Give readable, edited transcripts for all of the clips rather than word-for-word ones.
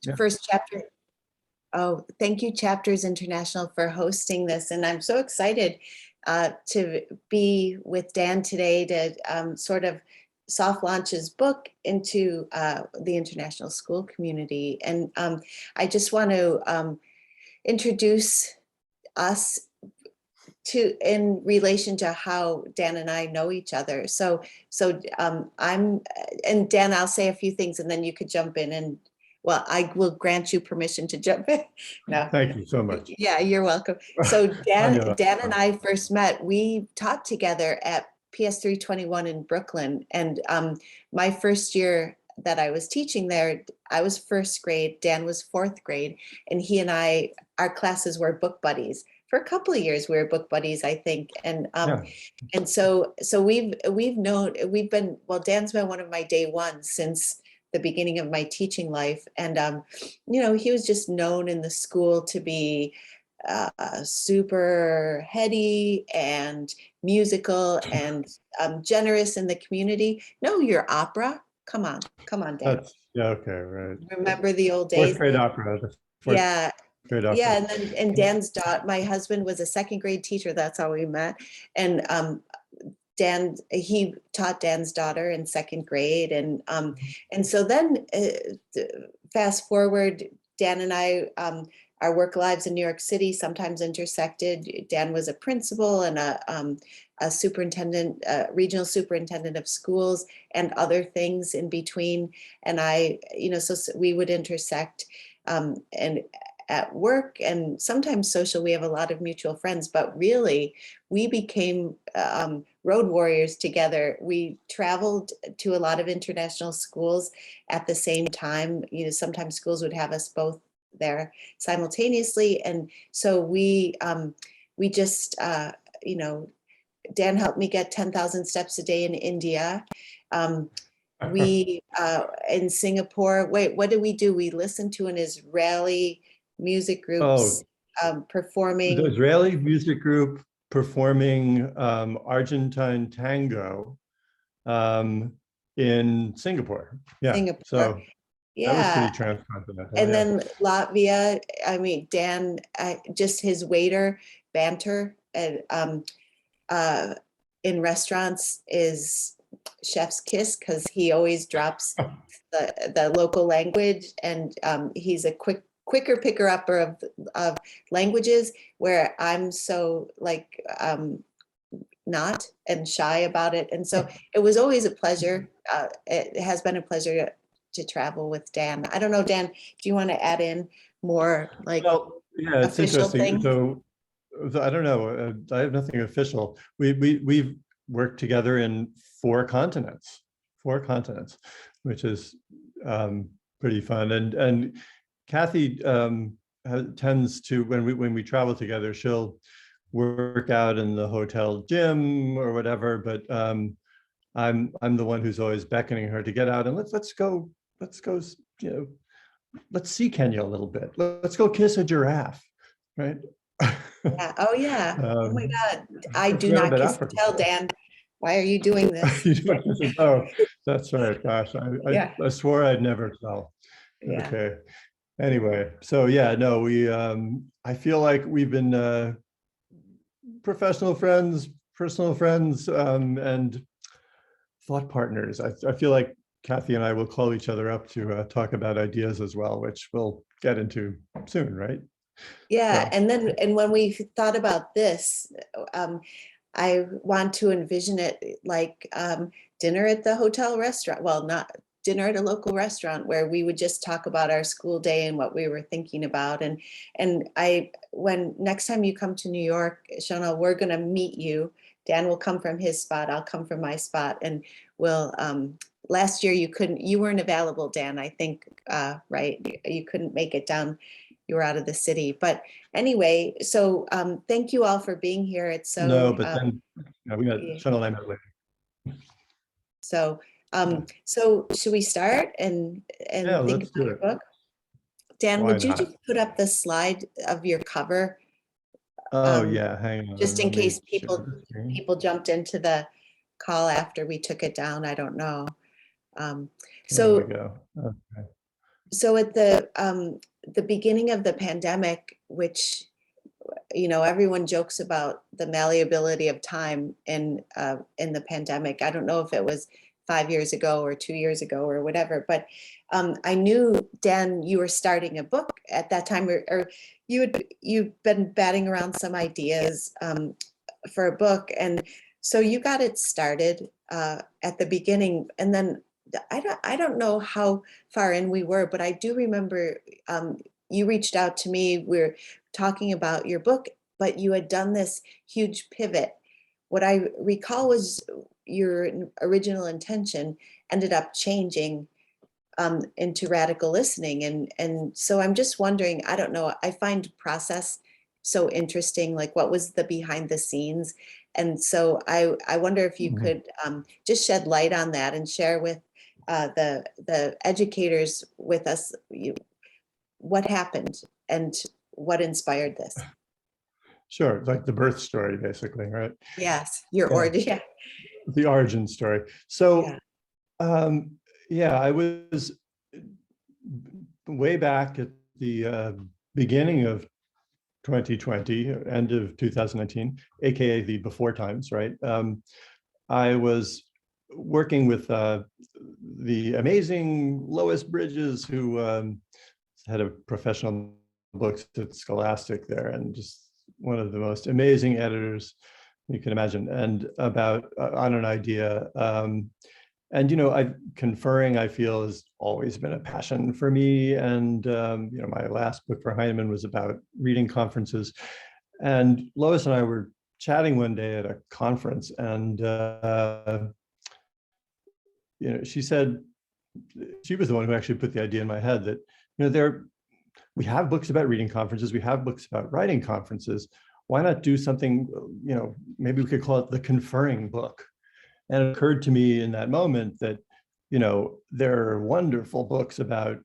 Yeah. first chapter. Oh, thank you, Chapters International, for hosting this. And I'm so excited to be with Dan today to sort of soft launch his book into the international school community. And I just want to introduce us in relation to how Dan and I know each other. So and Dan, I'll say a few things and then you could jump in and, well, I will grant you permission to jump in. No. Thank you so much. Yeah, you're welcome. So Dan know. and I first met, we taught together at PS 321 in Brooklyn. And my first year that I was teaching there, I was first grade, Dan was fourth grade, and he and I, our classes were book buddies. For a couple of years, we were book buddies, I think. And and so we've been, well, Dan's been one of my day ones since the beginning of my teaching life. And, you know, he was just known in the school to be super heady and musical and generous in the community. Know your opera. Come on, Dan. Yeah, okay, right. Remember the old days? Fourth grade opera. Yeah. Grade opera. Yeah, and Dan's daughter, my husband was a second grade teacher. That's how we met. And Dan, he taught Dan's daughter in second grade. And so then fast forward, Dan and I, our work lives in New York City sometimes intersected. Dan was a principal and a superintendent, regional superintendent of schools and other things in between. And I, you know, so we would intersect and at work and sometimes social. We have a lot of mutual friends, but really we became road warriors together. We traveled to a lot of international schools at the same time. You know, sometimes schools would have us both there simultaneously. And so we just, you know, Dan helped me get 10,000 steps a day in India. We, in Singapore, what do? We listened to an Israeli music groups performing. The Israeli music group performing Argentine tango in Singapore. Yeah. Singapore. So yeah, that was pretty transcontinental. And then Latvia. I mean, Dan, just his waiter banter and in restaurants is chef's kiss because he always drops the local language, and he's a quicker picker upper of languages, where I'm so like not and shy about it. And so it was always a pleasure. It has been a pleasure to travel with Dan. I don't know, Dan, do you want to add in more like yeah, it's interesting. things? So I don't know. I have nothing official. We've worked together in four continents, which is pretty fun. And Kathy tends to, when we travel together, she'll work out in the hotel gym or whatever. But I'm the one who's always beckoning her to get out and let's go. You know, let's see Kenya a little bit. Let's go kiss a giraffe, right? Yeah. Oh yeah. Oh my God. I do not kiss and tell, Dan. Why are you doing this? Oh, that's right. Gosh, I swore I'd never tell. Yeah. Okay. Anyway, so yeah, no, we I feel like we've been professional friends, personal friends, and thought partners. I feel like Kathy and I will call each other up to talk about ideas as well, which we'll get into soon, right? Yeah, So. and when we thought about this, I want to envision it like dinner at the hotel restaurant. Well, not dinner at a local restaurant where we would just talk about our school day and what we were thinking about. And when next time you come to New York, Shona, we're going to meet you. Dan will come from his spot. I'll come from my spot, and we'll. Last year you weren't available, Dan. I think right. You couldn't make it down. You were out of the city, but anyway. So thank you all for being here. It's so. No, but then we got Shona and I met later. So. So should we start and yeah, think let's about do your it. book? Dan, Why would you not? just put up the slide of your cover? Oh yeah, hang on. Just in case people jumped into the call after we took it down. I don't know. There we go. Okay. So at the beginning of the pandemic, which, you know, everyone jokes about the malleability of time in the pandemic. I don't know if it was 5 years ago or 2 years ago or whatever, but I knew, Dan, you were starting a book at that time, or you'd been batting around some ideas for a book, and so you got it started at the beginning, and then I don't know how far in we were, but I do remember you reached out to me. We're talking about your book, but you had done this huge pivot. What I recall was your original intention ended up changing into radical listening. And so I'm just wondering, I don't know, I find process so interesting, like what was the behind the scenes? And so I wonder if you could just shed light on that and share with the educators with us what happened and what inspired this. Sure, like the birth story, basically, right? Yes, your Yeah, origin. Yeah. the origin story. So, yeah, I was way back at the beginning of 2020, end of 2019, aka the before times, right? I was working with the amazing Lois Bridges, who head of professional books at Scholastic there, and just one of the most amazing editors you can imagine, and about on an idea. And you know, conferring, I feel, has always been a passion for me. And you know, my last book for Heinemann was about reading conferences. And Lois and I were chatting one day at a conference, and you know, she said, she was the one who actually put the idea in my head that, you know, we have books about reading conferences, we have books about writing conferences. Why not do something, you know, maybe we could call it the conferring book. And it occurred to me in that moment that, you know, there are wonderful books about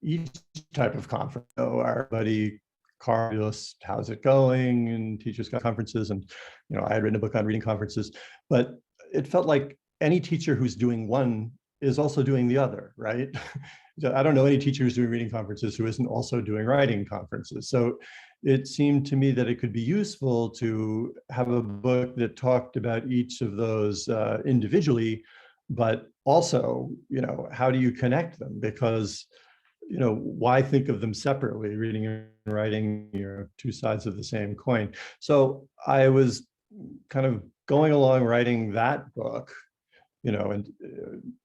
each type of conference. So our buddy Carlos, how's it going? And teachers got conferences, and you know, I had written a book on reading conferences, but it felt like any teacher who's doing one is also doing the other, right? I don't know any teacher who's doing reading conferences who isn't also doing writing conferences. So it seemed to me that it could be useful to have a book that talked about each of those individually, but also, you know, how do you connect them? Because, you know, why think of them separately? Reading and writing, you know, two sides of the same coin. So I was kind of going along writing that book, you know, and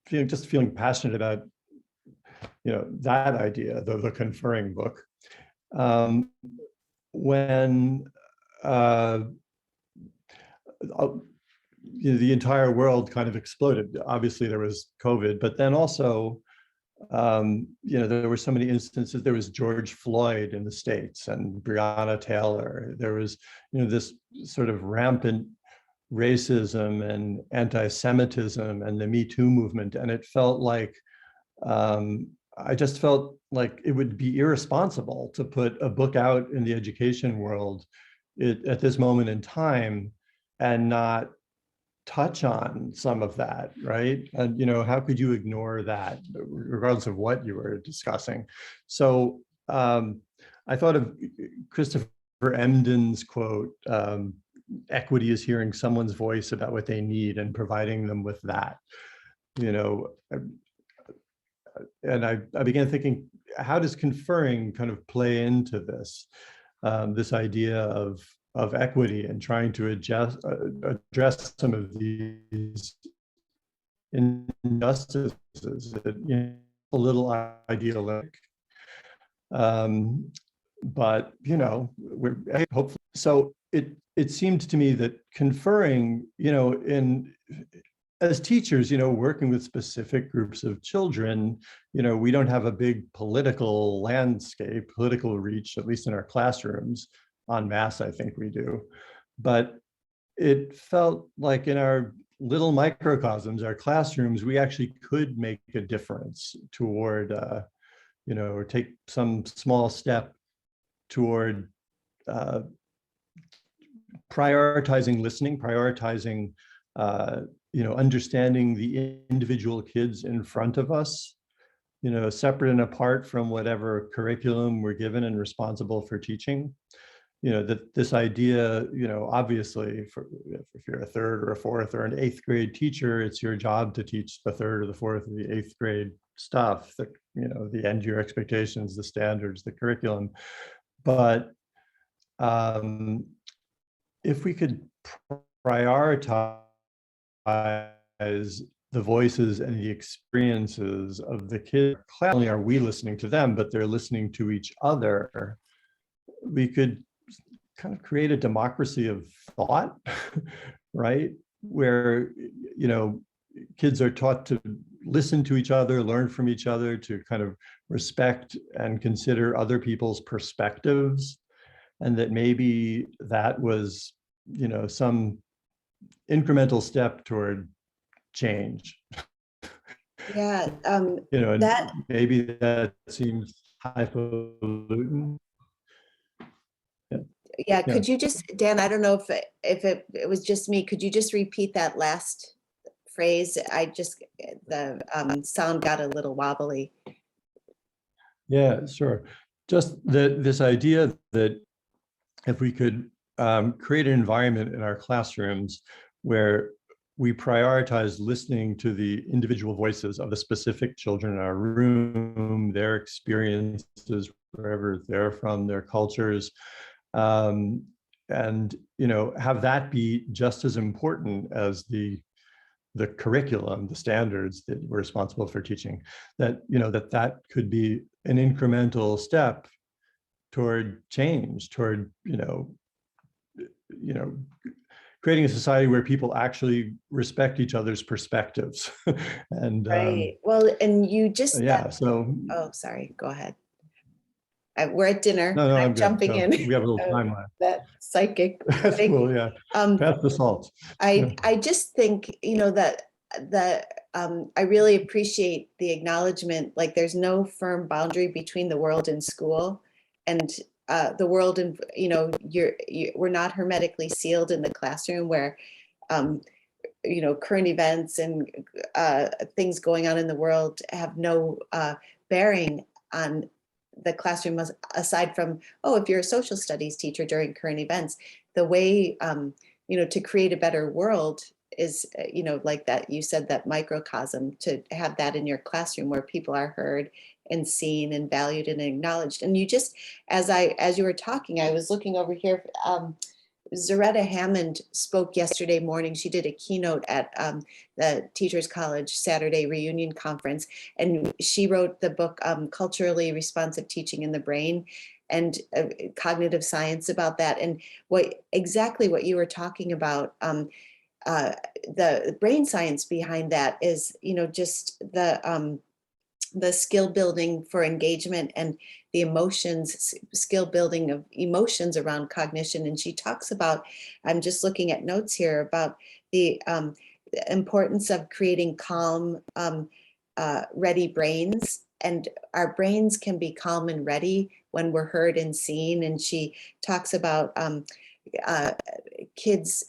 feeling passionate about, you know, that idea, the conferring book. When you know, the entire world kind of exploded. Obviously, there was COVID, but then also, you know, there were so many instances. There was George Floyd in the States and Breonna Taylor. There was, you know, this sort of rampant racism and anti-Semitism and the Me Too movement. And it felt like, I just felt like it would be irresponsible to put a book out in the education world at this moment in time and not touch on some of that, right? And you know, how could you ignore that, regardless of what you were discussing? So I thought of Christopher Emdin's quote, equity is hearing someone's voice about what they need and providing them with that. You know, and I began thinking, how does conferring kind of play into this, this idea of equity and trying to address some of these injustices that, you know, a little idealistic, but you know, we're hopefully. So it seemed to me that conferring, you know, as teachers, you know, working with specific groups of children, you know, we don't have a big political landscape, political reach, at least in our classrooms. En masse, I think we do. But it felt like in our little microcosms, our classrooms, we actually could make a difference toward, you know, or take some small step toward prioritizing listening, prioritizing, you know, understanding the individual kids in front of us, separate and apart from whatever curriculum we're given and responsible for teaching. That this idea, obviously, if you're a third or a fourth or an eighth grade teacher, it's your job to teach the third or the fourth or the eighth grade stuff, the end year expectations, the standards, the curriculum. But if we could prioritize the voices and the experiences of the kids, not only are we listening to them, but they're listening to each other, we could kind of create a democracy of thought, right? Where, kids are taught to listen to each other, learn from each other, to kind of respect and consider other people's perspectives. And that maybe that was, some incremental step toward change. Yeah, And that maybe that seems highfalutin. yeah. Could you just, Dan? I don't know if it was just me. Could you just repeat that last phrase? The sound got a little wobbly. Yeah, sure. Just this idea that if we could create an environment in our classrooms where we prioritize listening to the individual voices of the specific children in our room, their experiences, wherever they're from, their cultures, and have that be just as important as the curriculum, the standards that we're responsible for teaching. That that could be an incremental step toward change, toward creating a society where people actually respect each other's perspectives. And Right. Well, and you just yeah. So. Oh, sorry. Go ahead. We're at dinner. No, I'm I'm good. jumping No, in. we have a little time left. That psychic. That's cool. Yeah. Pass the salt. I just think, I really appreciate the acknowledgement, like there's no firm boundary between the world and school, and the world, and we're not hermetically sealed in the classroom where current events and things going on in the world have no bearing on the classroom, aside from, if you're a social studies teacher during current events. The way to create a better world is like that, you said, that microcosm, to have that in your classroom where people are heard and seen and valued and acknowledged. And you just, as you were talking, I was looking over here. Zaretta Hammond spoke yesterday morning. She did a keynote at the Teachers College Saturday Reunion Conference, and she wrote the book Culturally Responsive Teaching in the Brain, and cognitive science about that. And exactly what you were talking about, the brain science behind that is, just the skill building for engagement and the emotions, skill building of emotions around cognition. And she talks about, I'm just looking at notes here, about the importance of creating calm, ready brains. And our brains can be calm and ready when we're heard and seen. And she talks about kids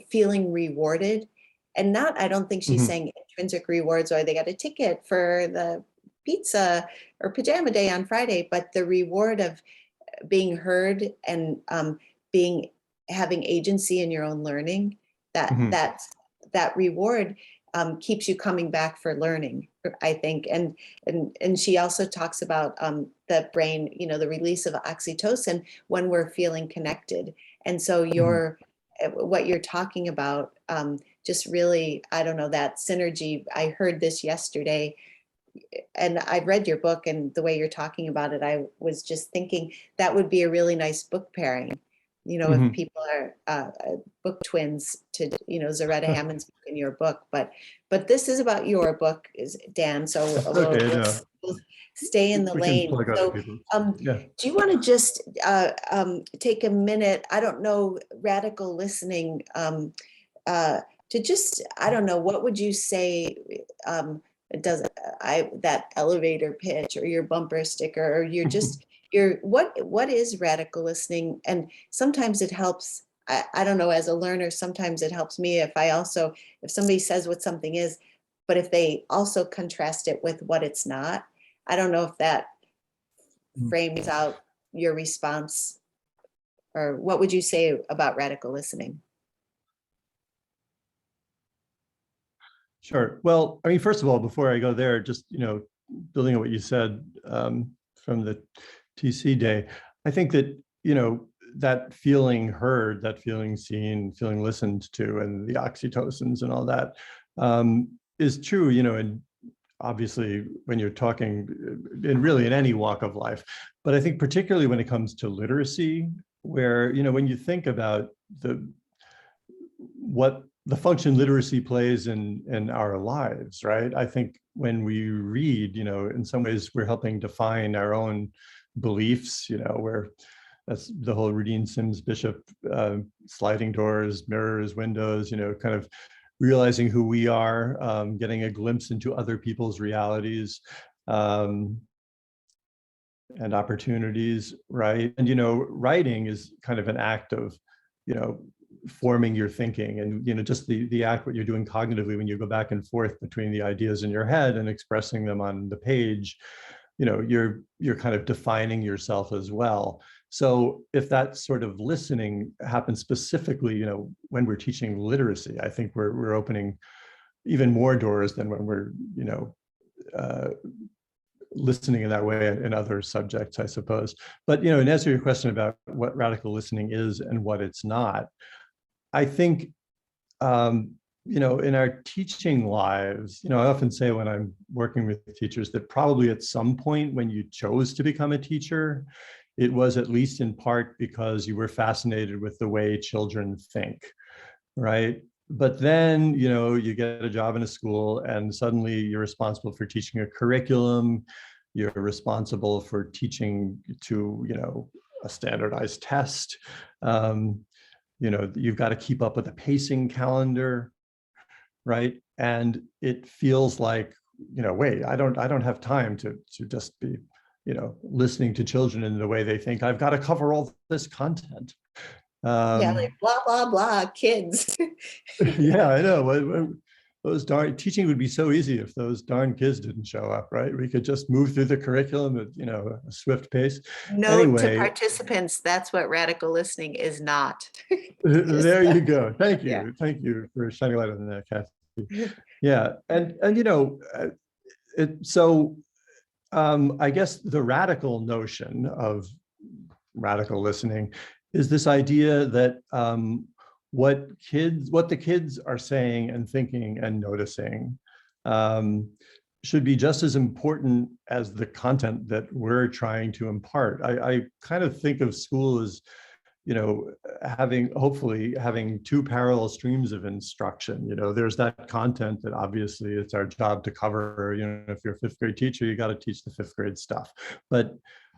feeling rewarded. And not, I don't think she's saying intrinsic rewards, or they got a ticket for the pizza or pajama day on Friday, but the reward of being heard and having agency in your own learning. That reward keeps you coming back for learning, I think. And she also talks about the brain, the release of oxytocin when we're feeling connected. And so what you're talking about, just really, I don't know, that synergy. I heard this yesterday, and I've read your book, and the way you're talking about it, I was just thinking that would be a really nice book pairing. If people are book twins to, Zaretta Hammond's book and your book, but this is about your book, Dan. So we'll stay in the lane. So, do you want to just take a minute? I don't know, radical listening, to just, I don't know, what would you say? That elevator pitch or your bumper sticker, or you're just what is radical listening? And sometimes it helps, I don't know, as a learner, sometimes it helps me if somebody says what something is, but if they also contrast it with what it's not, I don't know if that Mm. frames out your response, or what would you say about radical listening? Sure. Well, I mean, first of all, before I go there, just, building on what you said from the TC day, I think that, that feeling heard, that feeling seen, feeling listened to, and the oxytocins and all that is true, and obviously when you're talking and really in any walk of life. But I think particularly when it comes to literacy, where, when you think about what the function literacy plays in our lives, right? I think when we read, in some ways we're helping define our own beliefs, where that's the whole Rudine Sims Bishop sliding doors, mirrors, windows, kind of realizing who we are, getting a glimpse into other people's realities and opportunities, right? And, writing is kind of an act of, forming your thinking, and, just the act, what you're doing cognitively when you go back and forth between the ideas in your head and expressing them on the page, you're kind of defining yourself as well. So if that sort of listening happens specifically, when we're teaching literacy, I think we're opening even more doors than when we're, uh, listening in that way in other subjects, I suppose. But, and answer your question about what radical listening is and what it's not, I think, in our teaching lives, I often say when I'm working with teachers that probably at some point when you chose to become a teacher, it was at least in part because you were fascinated with the way children think, right? But then, you get a job in a school and suddenly you're responsible for teaching a curriculum, you're responsible for teaching to, a standardized test. You've got to keep up with a pacing calendar, right? And it feels like, wait, I don't have time to just be, listening to children in the way they think. I've got to cover all this content. Yeah, like blah, blah, blah, kids. Yeah, I know. Those darn teaching would be so easy if those darn kids didn't show up, right? We could just move through the curriculum at, a swift pace. Note to Anyway, participants, that's what radical listening is not. there you go. Thank Yeah. you. Thank you for shining light on that, Kathy. Yeah, and so I guess the radical notion of radical listening is this idea that what the kids are saying and thinking and noticing should be just as important as the content that we're trying to impart. I kind of think of school as, hopefully having two parallel streams of instruction. There's that content that obviously it's our job to cover. If you're a fifth grade teacher, you got to teach the fifth grade stuff. But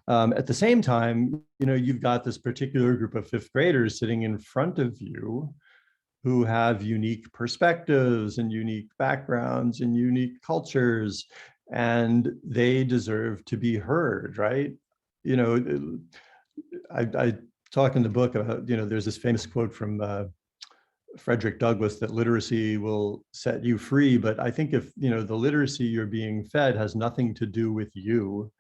at the same time, you've got this particular group of fifth graders sitting in front of you who have unique perspectives and unique backgrounds and unique cultures, and they deserve to be heard, right? I talk in the book about, there's this famous quote from Frederick Douglass that literacy will set you free. But I think if, the literacy you're being fed has nothing to do with you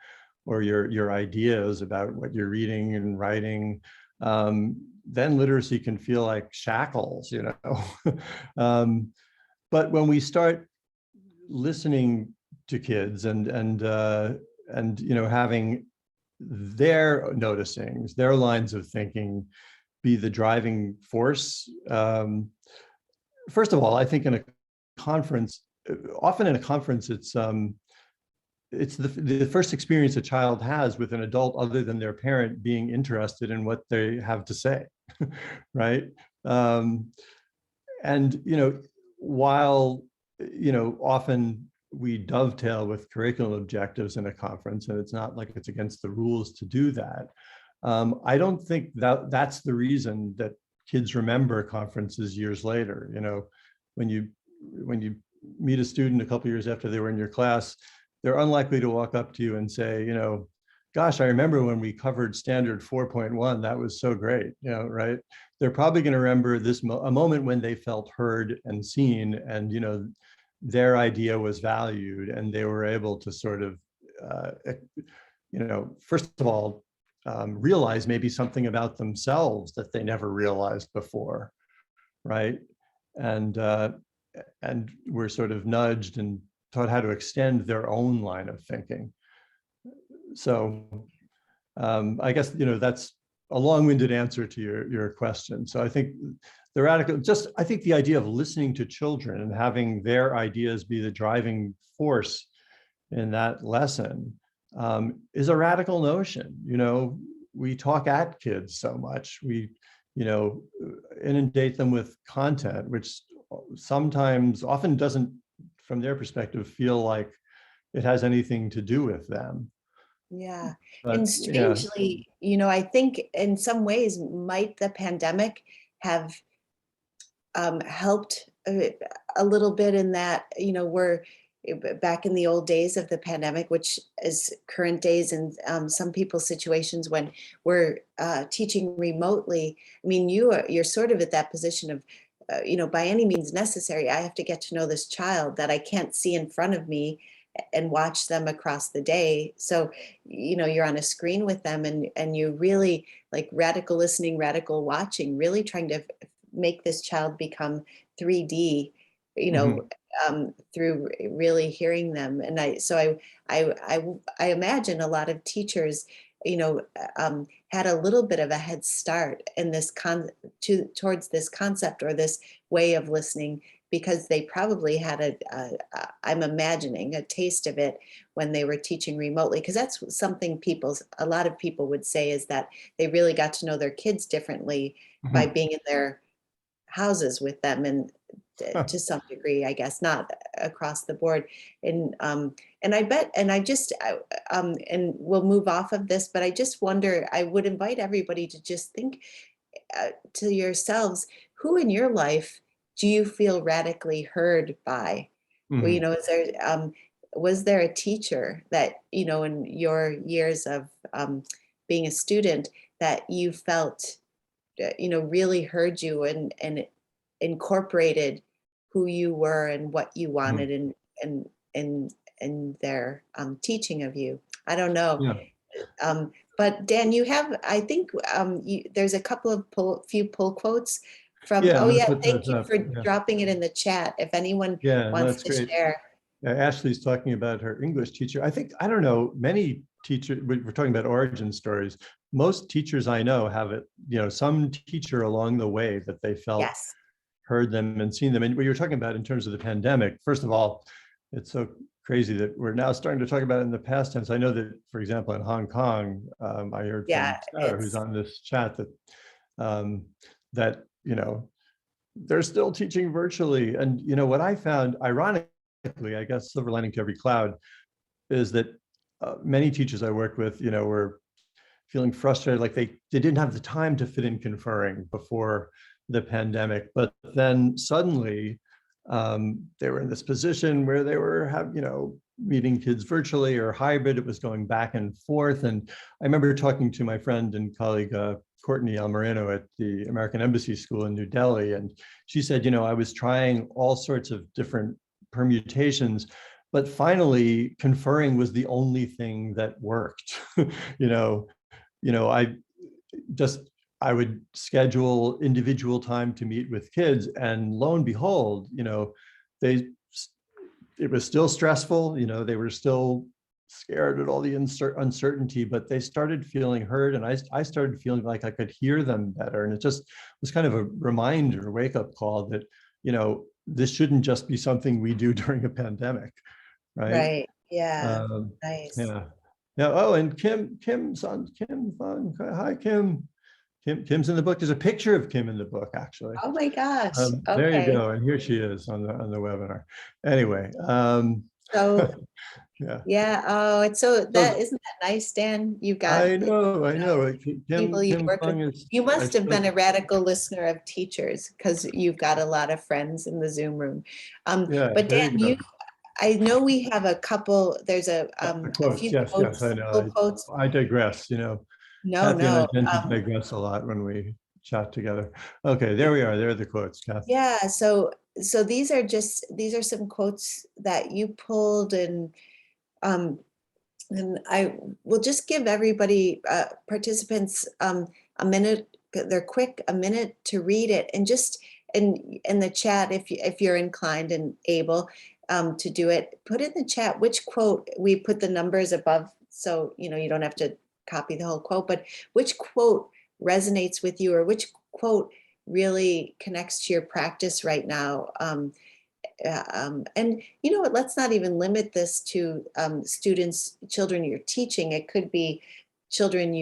or your ideas about what you're reading and writing, then literacy can feel like shackles, But when we start listening to kids and having their noticings, their lines of thinking be the driving force. First of all, I think in a conference, often in a conference, it's the first experience a child has with an adult other than their parent being interested in what they have to say, right? And, while, often we dovetail with curriculum objectives in a conference, and it's not like it's against the rules to do that. I don't think that that's the reason that kids remember conferences years later. When you meet a student a couple of years after they were in your class, they're unlikely to walk up to you and say, gosh, I remember when we covered standard 4.1, that was so great, right? They're probably going to remember a moment when they felt heard and seen, and, their idea was valued, and they were able to sort of first of all, realize maybe something about themselves that they never realized before, right? And we're sort of nudged and taught how to extend their own line of thinking. So I guess, that's a long-winded answer to your question. So I think I think the idea of listening to children and having their ideas be the driving force in that lesson is a radical notion. We talk at kids so much. We, inundate them with content, which often doesn't, from their perspective, feel like it has anything to do with them. Yeah. But And yeah, strangely, I think in some ways might the pandemic have helped a little bit in that, we're back in the old days of the pandemic, which is current days and some people's situations when we're teaching remotely. I mean, you're sort of at that position of, by any means necessary, I have to get to know this child that I can't see in front of me and watch them across the day. So, you're on a screen with them and you really like radical listening, radical watching, really trying to make this child become 3D, through really hearing them. And I imagine a lot of teachers, had a little bit of a head start in this towards this concept or this way of listening, because they probably had I'm imagining a taste of it when they were teaching remotely, because that's something a lot of people would say is that they really got to know their kids differently by being in their houses with them, and to some degree, I guess, not across the board. And I bet, and and we'll move off of this, but I just wonder, I would invite everybody to just think to yourselves, who in your life do you feel radically heard by? Well, was there a teacher that, in your years of being a student that you felt, really heard you and incorporated who you were and what you wanted in their teaching of you? I don't know. Yeah. But Dan, you have, I think there's a couple of few pull quotes from, Yeah, oh I'm gonna yeah, put thank those you up. for Yeah, dropping it in the chat. If anyone yeah, no, wants that's to great. share. Ashley's talking about her English teacher. I don't know, many teachers, we're talking about origin stories. Most teachers I know have it, some teacher along the way that they felt Yes. heard them and seen them. And what you're talking about in terms of the pandemic, first of all, it's so crazy that we're now starting to talk about it in the past tense. I know that, for example, in Hong Kong, I heard Yeah, from Sarah, who's on this chat, that they're still teaching virtually. And what I found, ironically, I guess, silver lining to every cloud, is that many teachers I worked with, were feeling frustrated, like they didn't have the time to fit in conferring before the pandemic. But then suddenly they were in this position where they were meeting kids virtually or hybrid. It was going back and forth. And I remember talking to my friend and colleague, Courtney Almerano at the American Embassy School in New Delhi. And she said, I was trying all sorts of different permutations, but finally conferring was the only thing that worked. I would schedule individual time to meet with kids, and lo and behold, it was still stressful. They were still scared at all the uncertainty, but they started feeling heard, and I started feeling like I could hear them better. And it just was kind of a reminder, wake-up call that, this shouldn't just be something we do during a pandemic, right? Right. Yeah. Um, Nice. yeah. Yeah. Oh, and Kim's on. Hi, Kim. Kim's in the book. There's a picture of Kim in the book, actually. Oh my gosh. There you Okay. go. And here she is on the webinar. Anyway, So yeah. yeah. Oh, it's so So isn't that nice, Dan? You've got I know. people you've Kim worked with. Fung is. You I must have been spoke. a radical listener of teachers because you've got a lot of friends in the Zoom room. Yeah. But There Dan, you go. I know we have a couple, there's The a quotes. few Yes. Yes. I quotes, full know. quotes. I digress. No, Kathy and I no. tend to digress a lot when we chat together. Okay. There we are. There are the quotes, Kathy. Yeah, so these are some quotes that you pulled, and um And I will just give everybody, participants, a minute. They're quick, a minute to read it, and just in the chat, if you're inclined and able to do it, put in the chat which quote. We put the numbers above, so you don't have to copy the whole quote, but which quote resonates with you, or which quote really connects to your practice right now. And you know what, let's not even limit this to students, children you're teaching. It could be children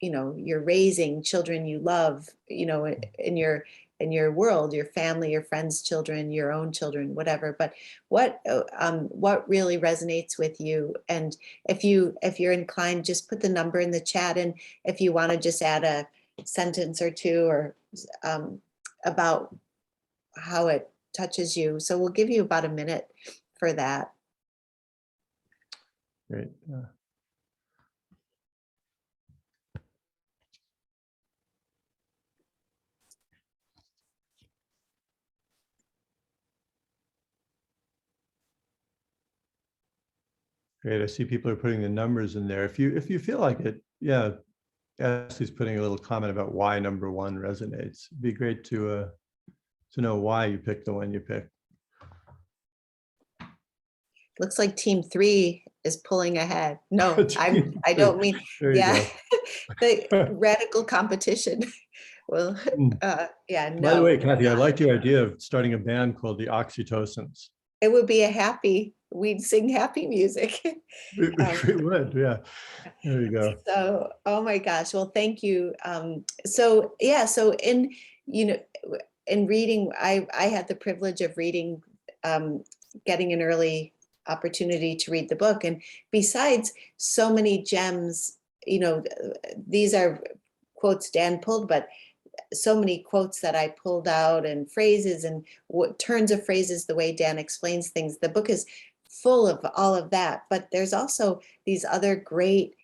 you're raising, children you love, in your world, your family, your friends' children, your own children, whatever. But what really resonates with you? And if you're inclined, just put the number in the chat. And if you want to just add a sentence or two, or about how it touches you. So we'll give you about a minute for that. Great. Great. I see people are putting the numbers in there. If you feel like it, yeah, Ashley's putting a little comment about why number 1 resonates. It'd be great to know why you picked the one you picked. Looks like team 3 is pulling ahead. No, I don't mean, yeah, the radical competition. Well, yeah, no. By the way, Kathy, I liked your idea of starting a band called the Oxytocins. It would be we'd sing happy music. We would, yeah. There you go. So, oh my gosh, well, thank you. So yeah, so in reading, I had the privilege of reading, getting an early opportunity to read the book. And besides so many gems, these are quotes Dan pulled, but so many quotes that I pulled out, and phrases, and what turns of phrases, the way Dan explains things. The book is full of all of that, but there's also these other great,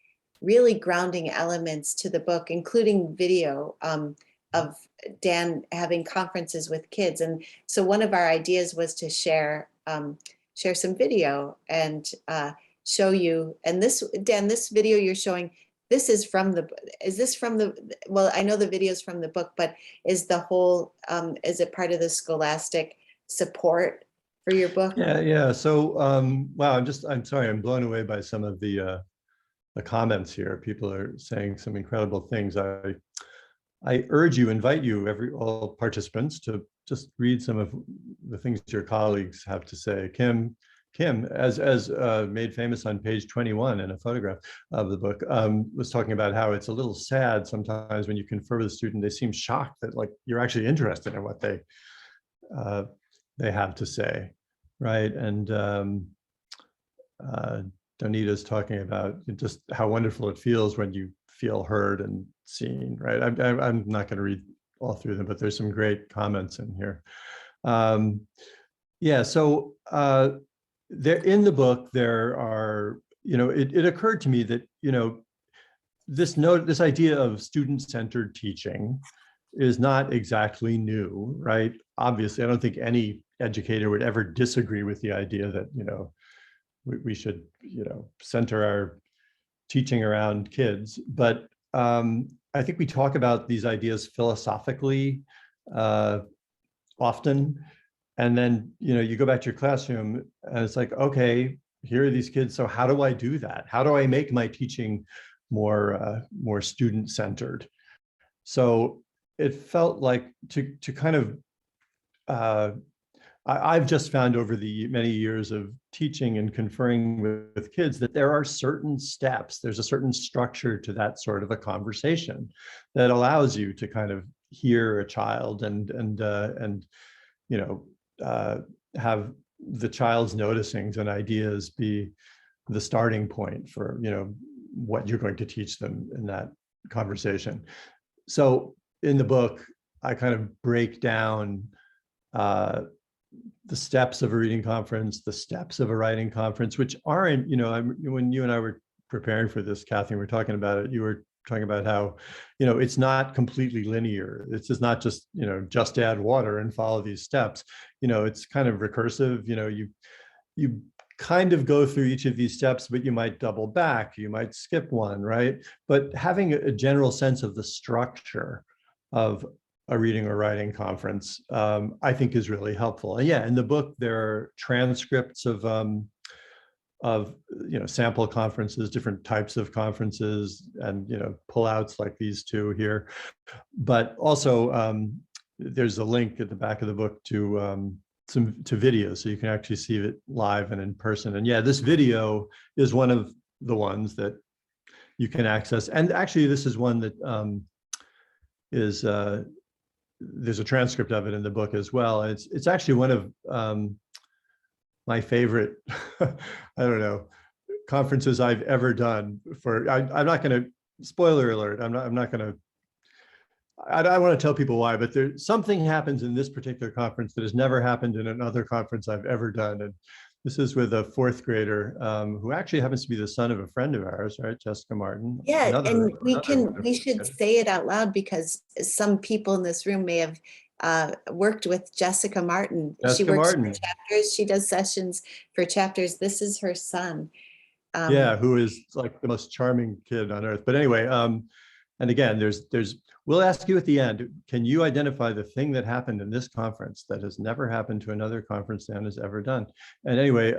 really grounding elements to the book, including video of Dan having conferences with kids. And so one of our ideas was to share some video and show you. And this, Dan, this video you're showing, this is from well, I know the video's from the book, but is the whole, is it part of the scholastic support for your book? Yeah. So, wow, I'm sorry, I'm blown away by some of the comments here. People are saying some incredible things. I invite you, all participants, to just read some of the things your colleagues have to say. Kim, as made famous on page 21 in a photograph of the book, was talking about how it's a little sad sometimes when you confer with a student, they seem shocked that like you're actually interested in what they have to say, right? And Donita's talking about just how wonderful it feels when you feel heard and seen, right? I'm not going to read all through them, but there's some great comments in here. Yeah, so there in the book, there are, it occurred to me that, this idea of student-centered teaching is not exactly new, right? Obviously, I don't think any educator would ever disagree with the idea that, we should, center our teaching around kids. But I think we talk about these ideas philosophically often. And then, you go back to your classroom and it's like, okay, here are these kids. So how do I do that? How do I make my teaching more student-centered? So it felt like to kind of, I've just found over the many years of teaching and conferring with kids that there are certain steps, there's a certain structure to that sort of a conversation that allows you to kind of hear a child and have the child's noticings and ideas be the starting point for, what you're going to teach them in that conversation. So in the book, I kind of break down the steps of a reading conference, the steps of a writing conference, which aren't, when you and I were preparing for this, Kathy, we were talking about it, you were talking about how, it's not completely linear. It's just not just, just add water and follow these steps. It's kind of recursive. You kind of go through each of these steps, but you might double back, you might skip one, right? But having a general sense of the structure of a reading or writing conference, I think is really helpful. And yeah, in the book, there are transcripts of sample conferences, different types of conferences, and pullouts like these two here. But also there's a link at the back of the book to videos, so you can actually see it live and in person. And yeah, this video is one of the ones that you can access. And actually, this is one that there's a transcript of it in the book as well. And it's actually one of my favorite, I don't know, conferences I've ever done. I'm not going to, spoiler alert, I'm not going to, I want to tell people why, but there's something happens in this particular conference that has never happened in another conference I've ever done. And this is with a fourth grader who actually happens to be the son of a friend of ours, right? Jessica Martin. Yeah, and we should say it out loud, because some people in this room may have worked with Jessica Martin. She works for chapters. She does sessions for chapters. This is her son. Yeah, who is like the most charming kid on earth. But anyway, and again, we'll ask you at the end, can you identify the thing that happened in this conference that has never happened to another conference Dan has ever done? And anyway,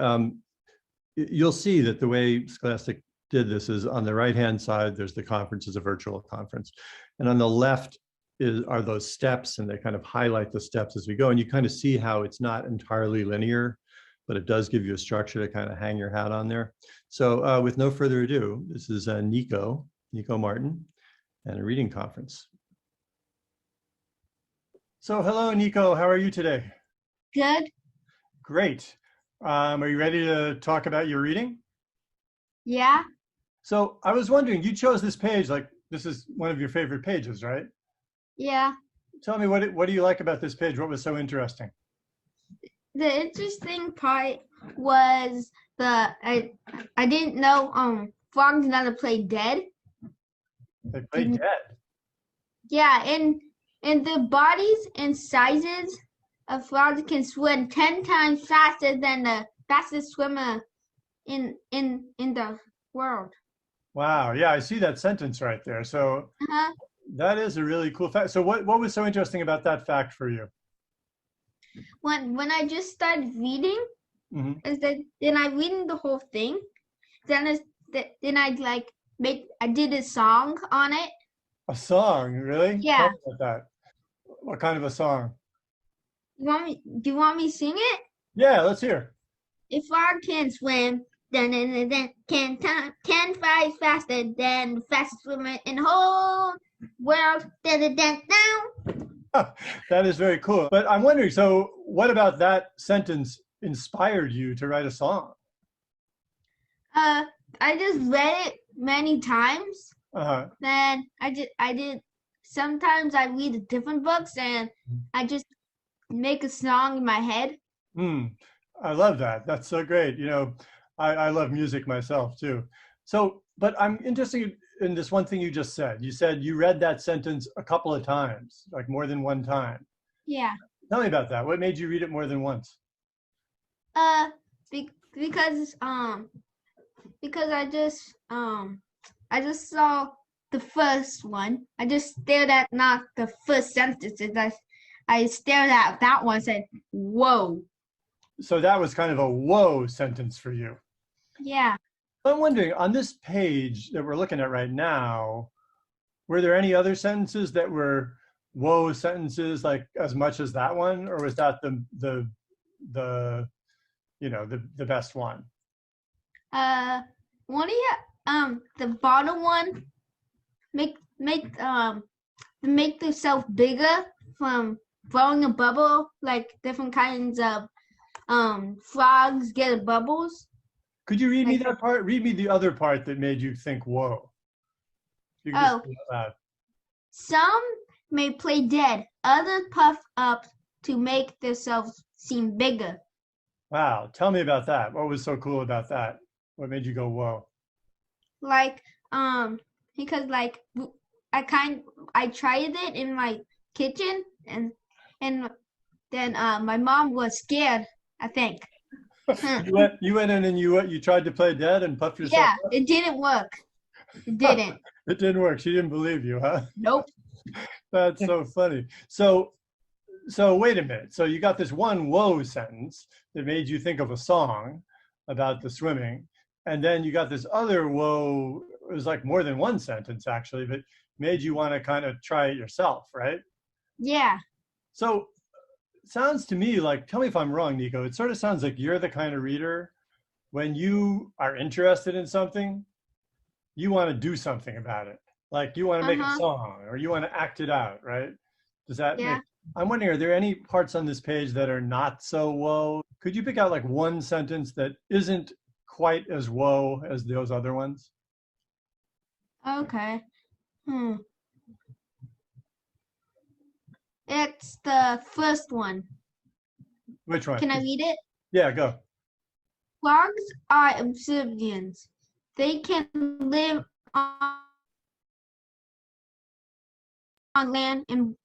you'll see that the way Scholastic did this is on the right-hand side, there's the conference as a virtual conference. And on the left are those steps, and they kind of highlight the steps as we go. And you kind of see how it's not entirely linear, but it does give you a structure to kind of hang your hat on there. So with no further ado, this is Nico Martin, and a reading conference. So hello, Nico, how are you today? Good. Great. Are you ready to talk about your reading? Yeah. So I was wondering, you chose this page, like this is one of your favorite pages, right? Yeah. Tell me, what do you like about this page? What was so interesting? The interesting part was I didn't know frogs never play dead. They play dead. Yeah, and the bodies and sizes of frogs can swim 10 times faster than the fastest swimmer in the world. Wow. Yeah, I see that sentence right there. So that is a really cool fact. So what was so interesting about that fact for you? When I just started reading, is that then I reading the whole thing, then I did a song on it. A song, really? Yeah. Tell me about that. What kind of a song? Do you want me to sing it? Yeah, let's hear. If frog can swim, then can 10 times faster than the fastest swimmer in the whole world. That is very cool. But I'm wondering, so what about that sentence inspired you to write a song? I just read it many times. Then I did. Sometimes I read different books and I just make a song in my head. I love that. That's so great. I love music myself too. So, but I'm interested in this one thing you just said. You said you read that sentence a couple of times, like more than one time. Yeah. Tell me about that. What made you read it more than once? Because I just saw the first one. I just stared at not the first sentences. I stared at that one and said, whoa. So that was kind of a whoa sentence for you. Yeah. I'm wondering, on this page that we're looking at right now, were there any other sentences that were whoa sentences, like as much as that one, or was that the best one? One of the bottom one make themselves bigger from blowing a bubble, like different kinds of frogs get bubbles. Could you read me that part? Read me the other part that made you think, whoa. You can Some may play dead, others puff up to make themselves seem bigger. Wow, tell me about that. What was so cool about that? What made you go, whoa? Because I tried it in my kitchen and then my mom was scared, I think. You went in and you tried to play dead and puffed yourself Yeah, up? it didn't work. It didn't. It didn't work. She didn't believe you, huh? Nope. That's so funny. So wait a minute. So you got this one whoa sentence that made you think of a song about the swimming. And then you got this other whoa, it was like more than one sentence actually, but made you want to kind of try it yourself, right? Yeah. So it sounds to me like, tell me if I'm wrong, Nico, it sort of sounds like you're the kind of reader, when you are interested in something, you want to do something about it. Like you want to make a song or you want to act it out, right? Does that Yeah. make, I'm wondering, are there any parts on this page that are not so whoa? Could you pick out like one sentence that isn't quite as whoa as those other ones? Okay. It's the first one. Which one? Can I read it? Yeah, go. Frogs are amphibians. They can live on land and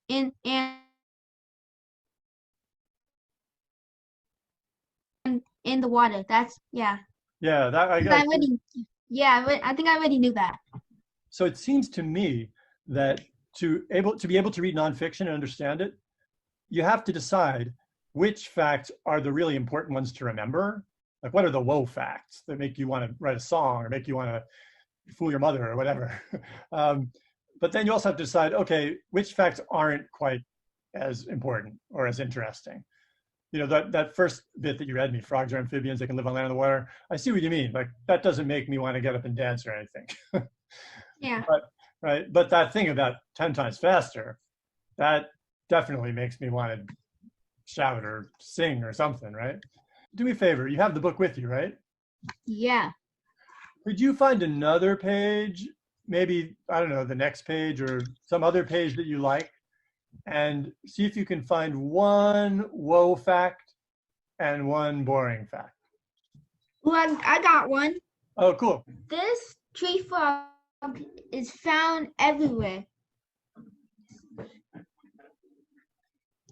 in the water. That's yeah. Yeah, that I I got. already I think I already knew that. So it seems to me that to be able to read nonfiction and understand it, you have to decide which facts are the really important ones to remember. Like what are the whoa facts that make you want to write a song or make you want to fool your mother or whatever. But then you also have to decide, okay, which facts aren't quite as important or as interesting. You know, that first bit that you read me, frogs are amphibians, they can live on land and the water. I see what you mean. Like that doesn't make me want to get up and dance or anything. Yeah. But that thing about 10 times faster, that definitely makes me want to shout or sing or something, right? Do me a favor, you have the book with you, right? Yeah. Could you find another page, maybe, I don't know, the next page or some other page that you like, and see if you can find one whoa fact and one boring fact? Well, I got one. Oh, cool. This tree frog is found everywhere.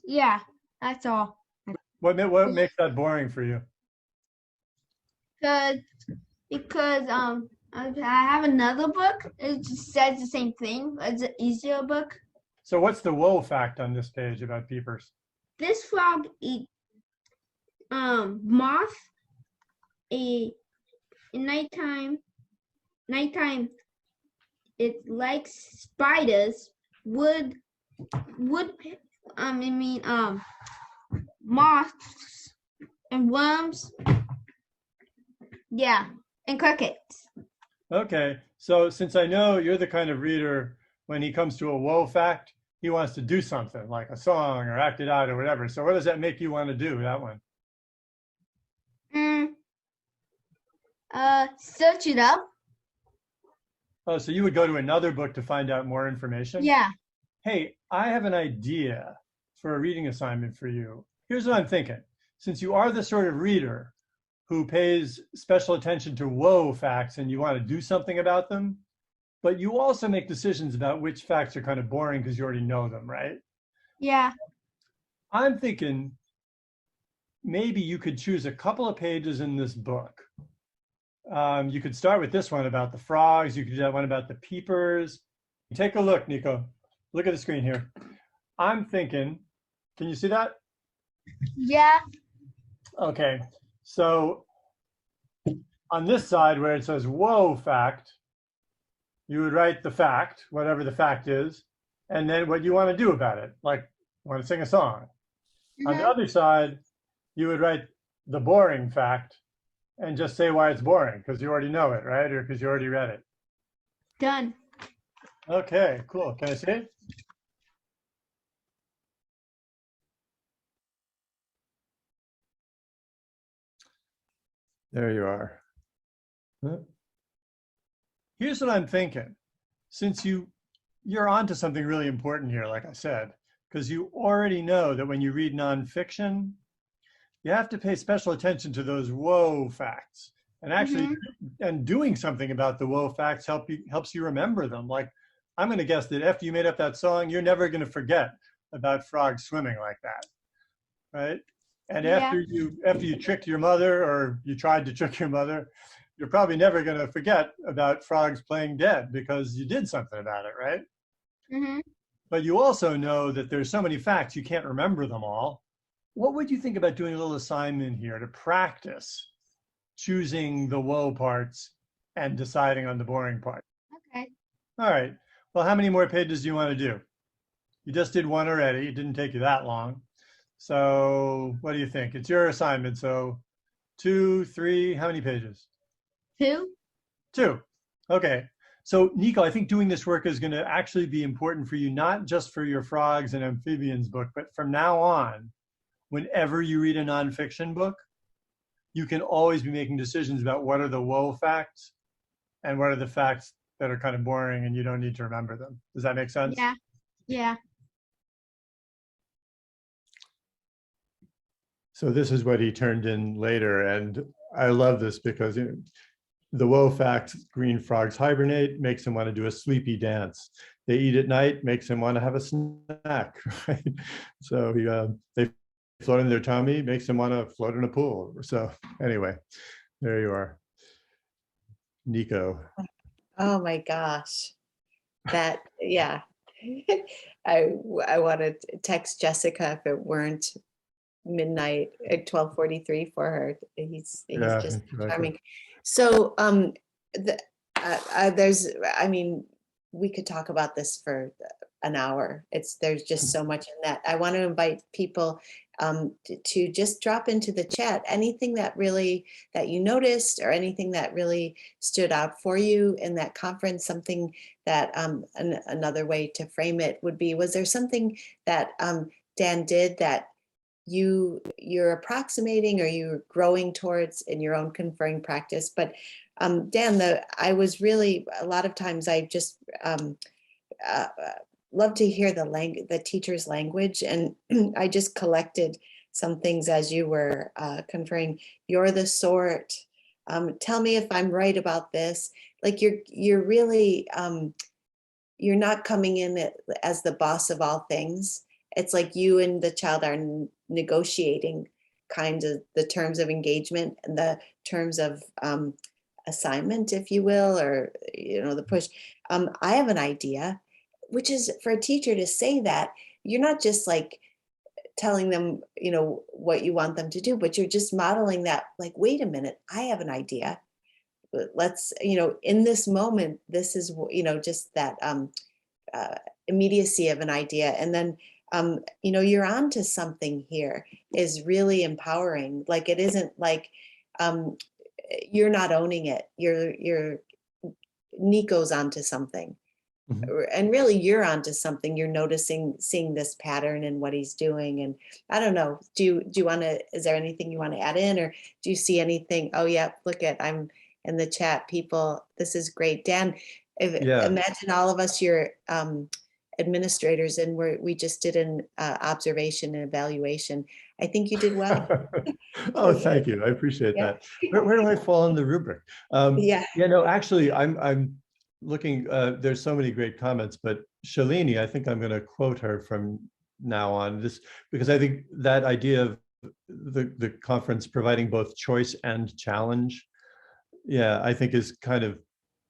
Yeah, that's all. What makes that boring for you? Because I have another book. It just says the same thing. It's an easier book. So what's the whoa fact on this page about peepers? This frog eat moth. In nighttime it likes spiders, moths and worms. Yeah, and crickets. Okay, so since I know you're the kind of reader, when he comes to a whoa fact, he wants to do something like a song or act it out or whatever. So what does that make you want to do, that one? Search it up. Oh, so you would go to another book to find out more information? Yeah. Hey, I have an idea for a reading assignment for you. Here's what I'm thinking. Since you are the sort of reader who pays special attention to whoa facts and you want to do something about them, but you also make decisions about which facts are kind of boring because you already know them, right? Yeah. I'm thinking maybe you could choose a couple of pages in this book. You could start with this one about the frogs. You could do that one about the peepers. Take a look, Nico. Look at the screen here. I'm thinking, can you see that? Yeah. Okay, so on this side where it says whoa fact, you would write the fact, whatever the fact is, and then what you want to do about it, like you want to sing a song. On the other side, you would write the boring fact and just say why it's boring, because you already know it, right? Or because you already read it. Done. Okay, cool. Can I see it? There you are. Here's what I'm thinking. Since you're onto something really important here, like I said, because you already know that when you read nonfiction, you have to pay special attention to those whoa facts. And actually, and doing something about the whoa facts helps you remember them. Like, I'm going to guess that after you made up that song, you're never going to forget about frogs swimming like that, right? And Yeah. after you tricked your mother, or you tried to trick your mother, you're probably never going to forget about frogs playing dead because you did something about it, right? Mm-hmm. But you also know that there's so many facts, you can't remember them all. What would you think about doing a little assignment here to practice choosing the whoa parts and deciding on the boring part? Okay. All right. Well, how many more pages do you want to do? You just did one already. It didn't take you that long. So what do you think? It's your assignment. So 2, 3, how many pages? 2. 2. Okay. So Nico, I think doing this work is going to actually be important for you, not just for your frogs and amphibians book, but from now on, whenever you read a nonfiction book, you can always be making decisions about what are the whoa facts and what are the facts that are kind of boring and you don't need to remember them. Does that make sense? Yeah. Yeah. So this is what he turned in later. And I love this because the whoa fact, green frogs hibernate, makes them want to do a sleepy dance. They eat at night, makes them want to have a snack, right? So they float in their tummy, makes them want to float in a pool. So anyway, there you are. Nico. Oh my gosh. That, yeah. I want to text Jessica if it weren't midnight at 12:43 for her. He's Yeah, just exactly. charming. So there's, I mean, we could talk about this for an hour. There's just so much in that. I want to invite people to just drop into the chat anything that you noticed, or anything that really stood out for you in that conference. Something that another way to frame it would be, was there something that Dan did that you're approximating or you're growing towards in your own conferring practice? But Dan, I was really, a lot of times I just love to hear the teacher's language, and I just collected some things as you were conferring. You're the sort, tell me if I'm right about this. Like you're really, you're not coming in as the boss of all things. It's like you and the child are negotiating kind of the terms of engagement and the terms of assignment, if you will, or the push. I have an idea, which is for a teacher to say that. You're not just like telling them what you want them to do, but you're just modeling that, like, wait a minute, I have an idea. Let's, in this moment, this is, just that immediacy of an idea. And then you're onto something here is really empowering. Like, it isn't like you're not owning it. You're Nico's onto something. Mhm. And really you're onto something. You're seeing this pattern and what he's doing. And I don't know, do you want to, is there anything you want to add in, or do you see anything? Oh yeah, look at, I'm in the chat, people, this is great. Dan, Yeah. imagine all of us, your administrators, and we just did an observation and evaluation. I think you did well. Oh, thank you. I appreciate Yeah. that. Where do I fall in the rubric? Yeah. No, actually, I'm looking, there's so many great comments, but Shalini, I think I'm going to quote her from now on, this, because I think that idea of the conference providing both choice and challenge, yeah, I think is kind of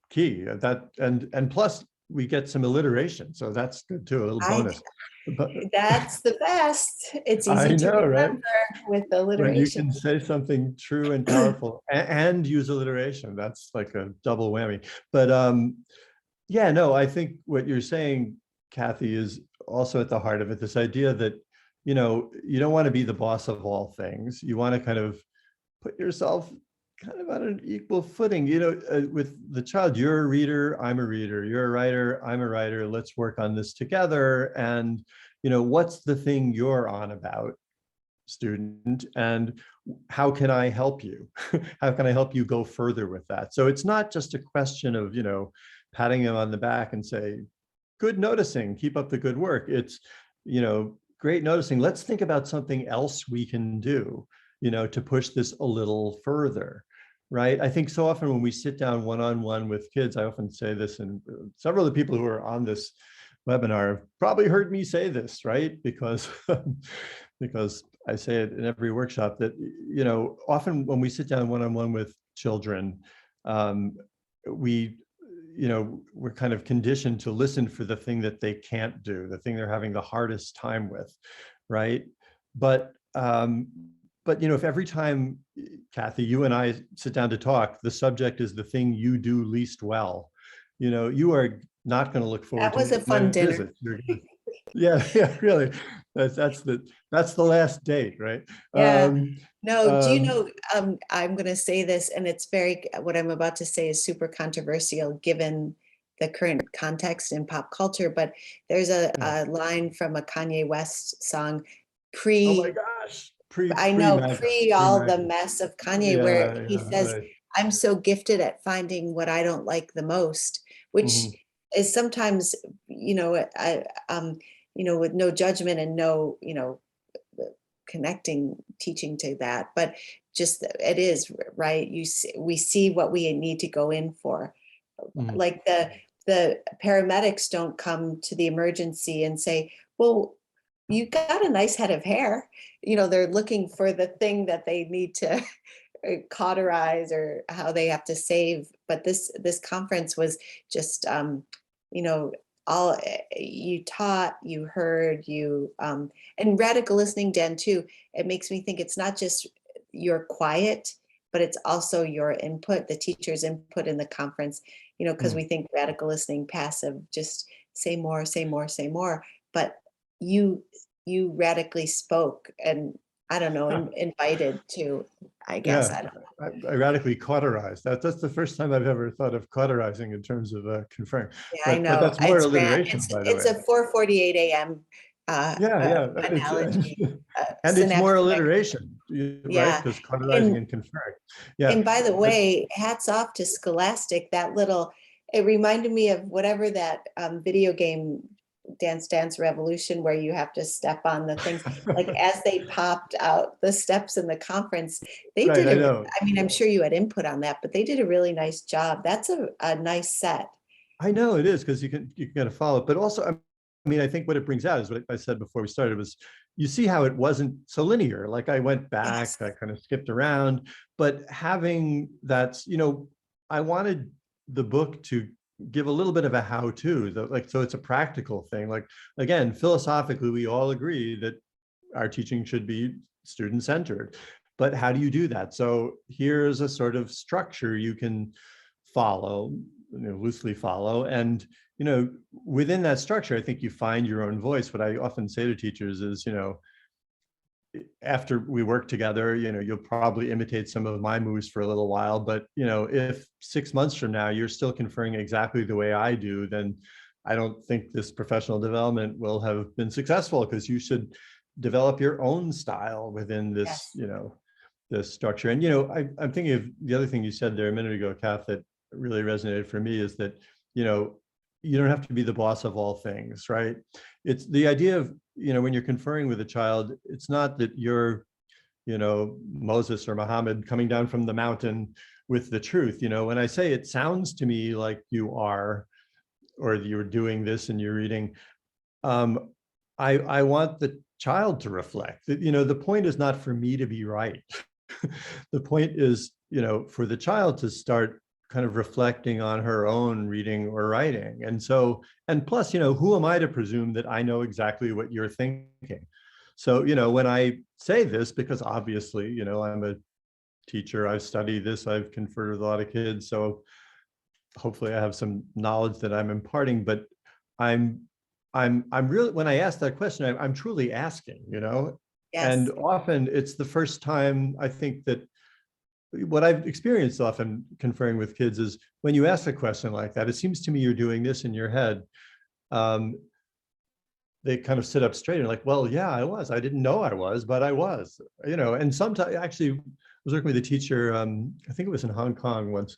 key. That and plus we get some alliteration, so that's good too, a little bonus. But That's the best. It's I easy to know, right? remember with When you alliteration. can say something true and powerful and use alliteration, that's like a double whammy. But yeah, no, I think what you're saying, Kathy, is also at the heart of it. This idea that, you don't want to be the boss of all things. You want to kind of put yourself kind of on an equal footing, with the child. You're a reader, I'm a reader. You're a writer, I'm a writer. Let's work on this together. And, what's the thing you're on about, student, and how can I help you? How can I help you go further with that? So it's not just a question of, patting him on the back and say, good noticing, keep up the good work. It's, great noticing. Let's think about something else we can do, to push this a little further, right? I think so often when we sit down one-on-one with kids, I often say this, and several of the people who are on this webinar have probably heard me say this, right? Because because I say it in every workshop that, often when we sit down one-on-one with children, we, we're kind of conditioned to listen for the thing that they can't do, the thing they're having the hardest time with, right? But if every time, Kathy, you and I sit down to talk, the subject is the thing you do least well, you are not going to look forward That was to a fun my dinner. visit. Yeah, really. That's the last date, right? Yeah. No, do you Um, know, I'm going to say this, and it's what I'm about to say is super controversial given the current context in pop culture, but there's a line from a Kanye West song oh my pre, gosh, I pre know, MAGA, pre pre all the MAGA. mess of Kanye, where Yeah, he yeah, says, right. I'm so gifted at finding what I don't like the most, which Mhm. is sometimes, with no judgment and no, connecting teaching to that, but just it is right. We see what we need to go in for, Mhm. like the paramedics don't come to the emergency and say, well, you got a nice head of hair. They're looking for the thing that they need to cauterize or how they have to save. But this conference was just you know all you taught, you heard, and radical listening, Dan, too. It makes me think it's not just your quiet, but it's also your input, the teacher's input in the conference, because we think radical listening passive, just say more, say more, say more. But you you radically spoke, and I don't know, invited to, I guess. Yeah, I don't know. I radically cauterized. That's the first time I've ever thought of cauterizing in terms of conferring. Yeah, I But know. that's more It's alliteration, by the it's way. a 4:48 a.m. Yeah, yeah. It's analogy, and it's more synaptic mechanism. alliteration, right? Yeah. Because cauterizing And and conferring. Yeah. and by the But way, hats off to Scholastic. It reminded me of whatever that video game, Dance Dance Revolution, where you have to step on the things. Like as they popped out the steps in the conference, they right, did I know. I mean, I'm sure you had input on that, but they did a really nice job. That's a nice set. I know it is because you can kind of follow it, but also, I mean, I think what it brings out is what I said before we started was you see how it wasn't so linear. Like I went back, Yes. I kind of skipped around, but having that, I wanted the book to give a little bit of a how-to, like so it's a practical thing. Like again, philosophically, we all agree that our teaching should be student-centered, but how do you do that? So here's a sort of structure you can follow, loosely follow. And, within that structure, I think you find your own voice. What I often say to teachers is, after we work together, you'll probably imitate some of my moves for a little while, but, if 6 months from now, you're still conferring exactly the way I do, then I don't think this professional development will have been successful because you should develop your own style within this, Yes. this structure. And, I'm thinking of the other thing you said there a minute ago, Kath, that really resonated for me is that, you don't have to be the boss of all things, right? It's the idea of, when you're conferring with a child, it's not that you're, Moses or Muhammad coming down from the mountain with the truth. When I say it sounds to me like you are, or you're doing this and you're reading, I want the child to reflect that, the point is not for me to be right. The point is, for the child to start kind of reflecting on her own reading or writing. And so, and plus, who am I to presume that I know exactly what you're thinking? So, when I say this, because obviously, I'm a teacher, I've studied this, I've conferred with a lot of kids. So hopefully I have some knowledge that I'm imparting, but I'm really, when I ask that question, I'm truly asking, and Yes. often it's the first time I think that what I've experienced often conferring with kids is when you ask a question like that, it seems to me you're doing this in your head. They kind of sit up straight and like, well, yeah, I was. I didn't know I was, but I was, and sometimes actually I was working with a teacher, I think it was in Hong Kong once,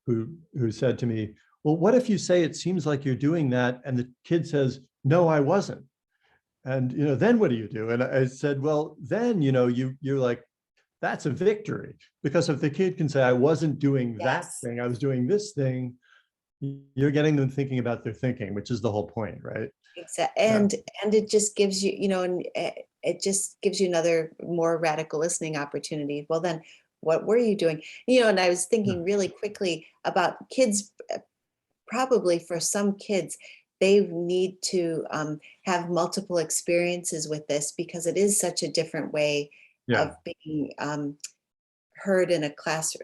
who said to me, well, what if you say it seems like you're doing that and the kid says, no, I wasn't. And, then what do you do? And I said, well, then, you're like, that's a victory, because if the kid can say, I wasn't doing that Yes. thing, I was doing this thing, You're getting them thinking about their thinking, which is the whole point, right? Exactly. Yeah. And it just gives you, and it just gives you another more radical listening opportunity. Well, then what were you doing? And I was thinking really quickly about kids. Probably for some kids, they need to have multiple experiences with this, because it is such a different way Yeah. of being heard in a class,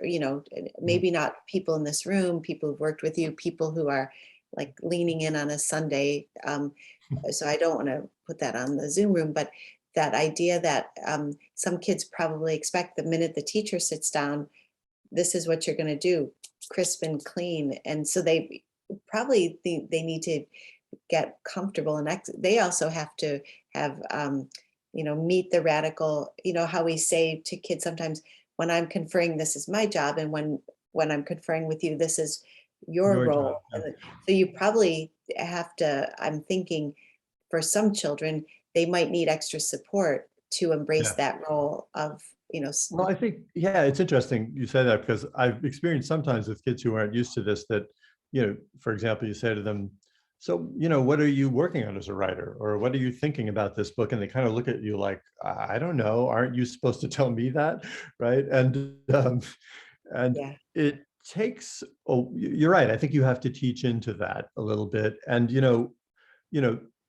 maybe not people in this room, people who've worked with you, people who are like leaning in on a Sunday. So I don't want to put that on the Zoom room, but that idea that some kids probably expect the minute the teacher sits down, this is what you're going to do, crisp and clean. And so they probably think they need to get comfortable, and they also have to have meet the radical, how we say to kids sometimes, when I'm conferring, this is my job, and when I'm conferring with you, this is your Your job. role. So you probably have to, I'm thinking, for some children, they might need extra support to embrace Yeah. that role of, Well, I think, yeah, it's interesting you say that, because I've experienced sometimes with kids who aren't used to this, that, for example, you say to them, so, what are you working on as a writer? Or what are you thinking about this book? And they kind of look at you like, I don't know, aren't you supposed to tell me that? Right. And yeah, it takes, oh, you're right. I think you have to teach into that a little bit. And,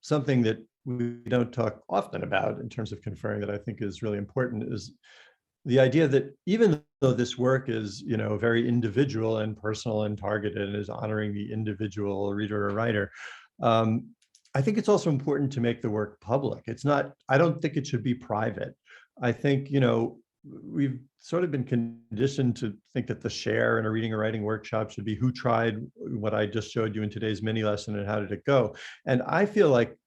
something that we don't talk often about in terms of conferring that I think is really important is the idea that even though this work is, very individual and personal and targeted and is honoring the individual reader or writer, um, I think it's also important to make the work public. I don't think it should be private. I think, we've sort of been conditioned to think that the share in a reading or writing workshop should be who tried what I just showed you in today's mini lesson and how did it go. And I feel like,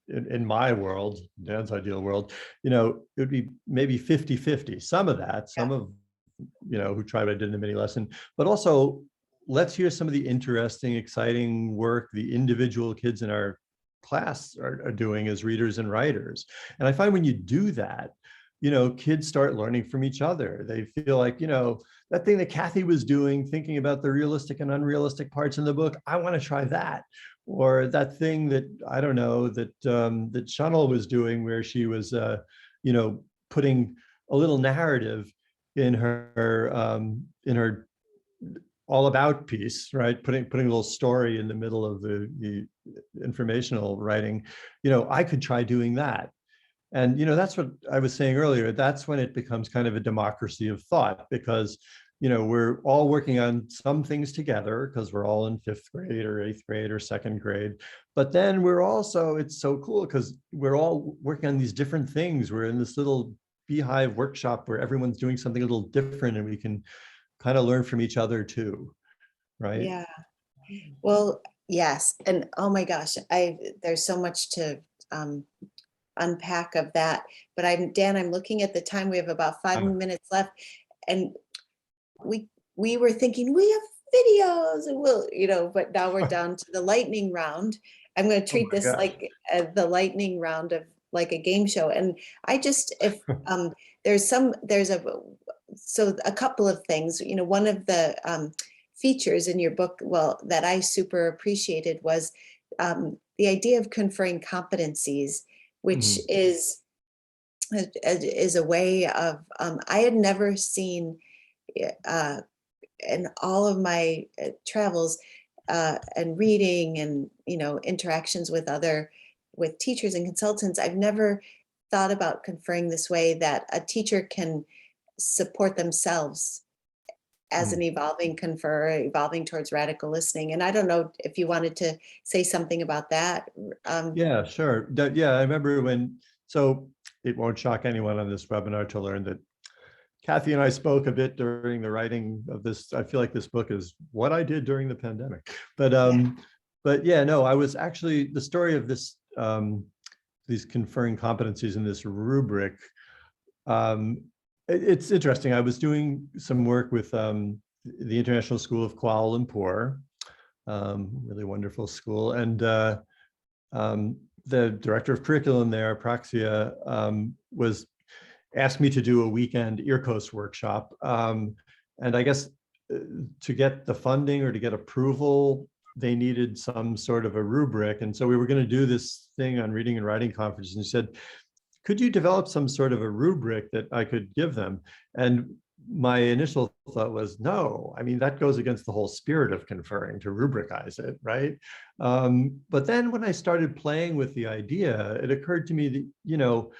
in my world, Dan's ideal world, it would be maybe 50-50. Some of that, yeah, some of, who tried what I did in the mini lesson, but also let's hear some of the interesting, exciting work the individual kids in our class are doing as readers and writers. And I find when you do that, kids start learning from each other. They feel like, that thing that Kathy was doing, thinking about the realistic and unrealistic parts in the book, I want to try that. Or that thing that, I don't know, that that Chanel was doing, where she was, putting a little narrative in her all about piece, right? Putting a little story in the middle of the informational writing. I could try doing that. And, that's what I was saying earlier. That's when it becomes kind of a democracy of thought, because, we're all working on some things together because we're all in 5th grade or 8th grade or 2nd grade. But then it's so cool because we're all working on these different things. We're in this little beehive workshop where everyone's doing something a little different, and we can kind of learn from each other too, right? yeah. Well, yes. And oh my gosh, there's so much to unpack of that. But Dan, I'm looking at the time. We have about 5 minutes left. And we were thinking we have videos and but now we're down to the lightning round. I'm going to treat my this gosh. like the lightning round of like a game show. And I just, if so a couple of things, one of the features in your book, well, that I super appreciated was the idea of conferring competencies, which Mhm. is a way of, I had never seen in all of my travels and reading and interactions with teachers and consultants, I've never thought about conferring this way, that a teacher can support themselves as an Mhm. evolving conferrer, evolving towards radical listening. And I don't know if you wanted to say something about that. Yeah, sure. Yeah, I remember so it won't shock anyone on this webinar to learn that Kathy and I spoke a bit during the writing of this. I feel like this book is what I did during the pandemic. But Yeah, but yeah, no, I was actually, the story of this, these conferring competencies in this rubric. It's interesting. I was doing some work with the International School of Kuala Lumpur, really wonderful school, and the director of curriculum there, Praxia, was asked me to do a weekend IRCOS workshop. And I guess to get the funding or to get approval, they needed some sort of a rubric. And so we were going to do this thing on reading and writing conferences. And he said, could you develop some sort of a rubric that I could give them? And my initial thought was, no, I mean, that goes against the whole spirit of conferring to rubricize it, right? But then when I started playing with the idea, it occurred to me that, you know,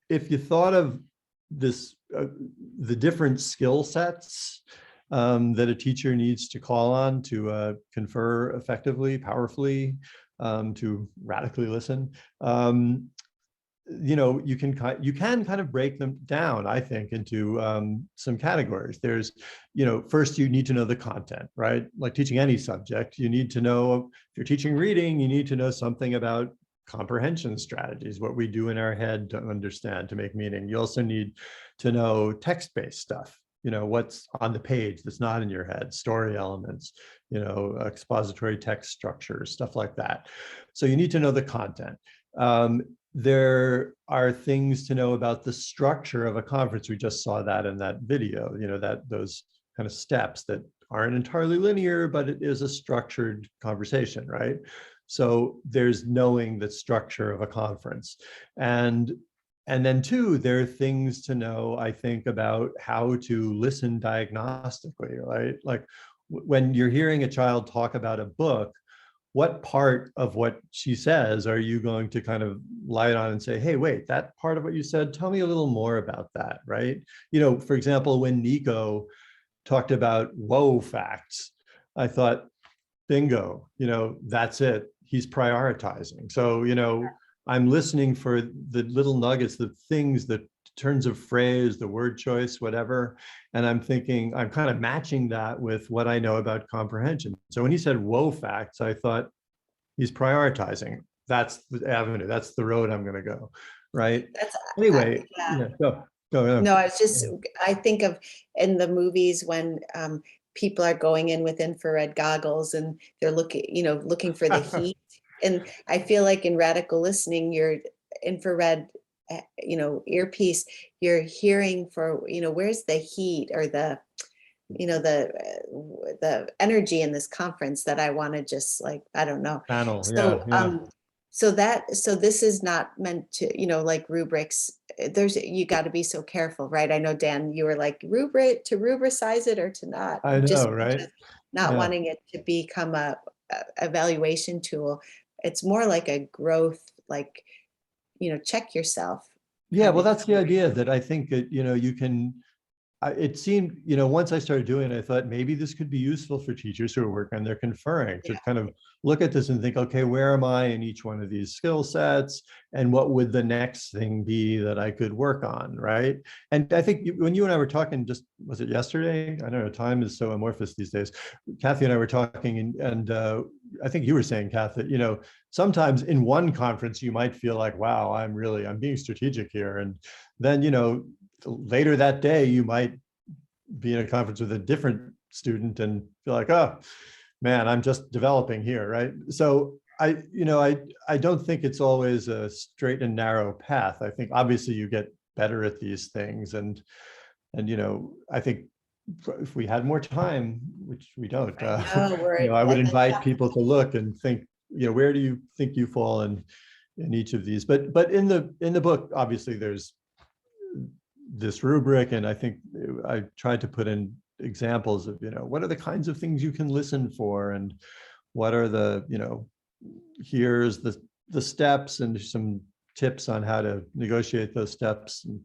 if you thought of this, the different skill sets that a teacher needs to call on to confer effectively, powerfully, to radically listen, you know, you can kind of break them down, I think, into some categories. There's, you know, first you need to know the content, right? Like teaching any subject, you need to know, if you're teaching reading, you need to know something about comprehension strategies, what we do in our head to understand, to make meaning. You also need to know text-based stuff, you know, what's on the page that's not in your head, story elements, you know, expository text structures, stuff like that. So you need to know the content. There are things to know about the structure of a conference. We just saw that in that video, you know, that those kind of steps that aren't entirely linear, but it is a structured conversation, right? So there's knowing the structure of a conference. And then two, there are things to know, I think, about how to listen diagnostically, right? Like when you're hearing a child talk about a book, what part of what she says are you going to kind of light on and say, hey, wait, that part of what you said, tell me a little more about that, right? You know, for example, when Nico talked about whoa facts, I thought, bingo, you know, that's it. He's prioritizing. So, you know, I'm listening for the little nuggets, the things, the turns of phrase, the word choice, whatever. And I'm thinking, I'm kind of matching that with what I know about comprehension. So when he said whoa facts, I thought he's prioritizing. That's the avenue. That's the road I'm going to go. Right. That's, anyway, yeah. Go. No, I was just, I think of in the movies when people are going in with infrared goggles and they're looking, you know, looking for the heat. And I feel like in radical listening, your infrared, you know, earpiece, you're hearing for, you know, where's the heat or the, you know, the energy in this conference that I want to just like, I don't know. Panel, So, yeah. so this is not meant to, you know, like rubrics, you got to be so careful, right? I know, Dan, you were like to rubricize it or to not. I know, right? Not wanting it to become a evaluation tool. It's more like a growth, like, you know, check yourself. Yeah, well, that's the idea that I think that, you know, you can, it seemed, you know, once I started doing it, I thought maybe this could be useful for teachers who are working on their conferring to kind of look at this and think, okay, where am I in each one of these skill sets? And what would the next thing be that I could work on, right? And I think when you and I were talking, just, was it yesterday? I don't know, time is so amorphous these days. Kathy and I were talking and I think you were saying, Kathy, that, you know, sometimes in one conference, you might feel like, wow, I'm being strategic here. And then, you know, later that day, you might be in a conference with a different student and feel like, oh man, I'm just developing here, right? So I don't think it's always a straight and narrow path. I think obviously you get better at these things, and you know, I think if we had more time, which we don't, you know, I would invite people to look and think, you know, where do you think you fall in each of these? But in the book, obviously there's this rubric, and I think I tried to put in examples of, you know, what are the kinds of things you can listen for, and what are the, you know, here's the steps and some tips on how to negotiate those steps and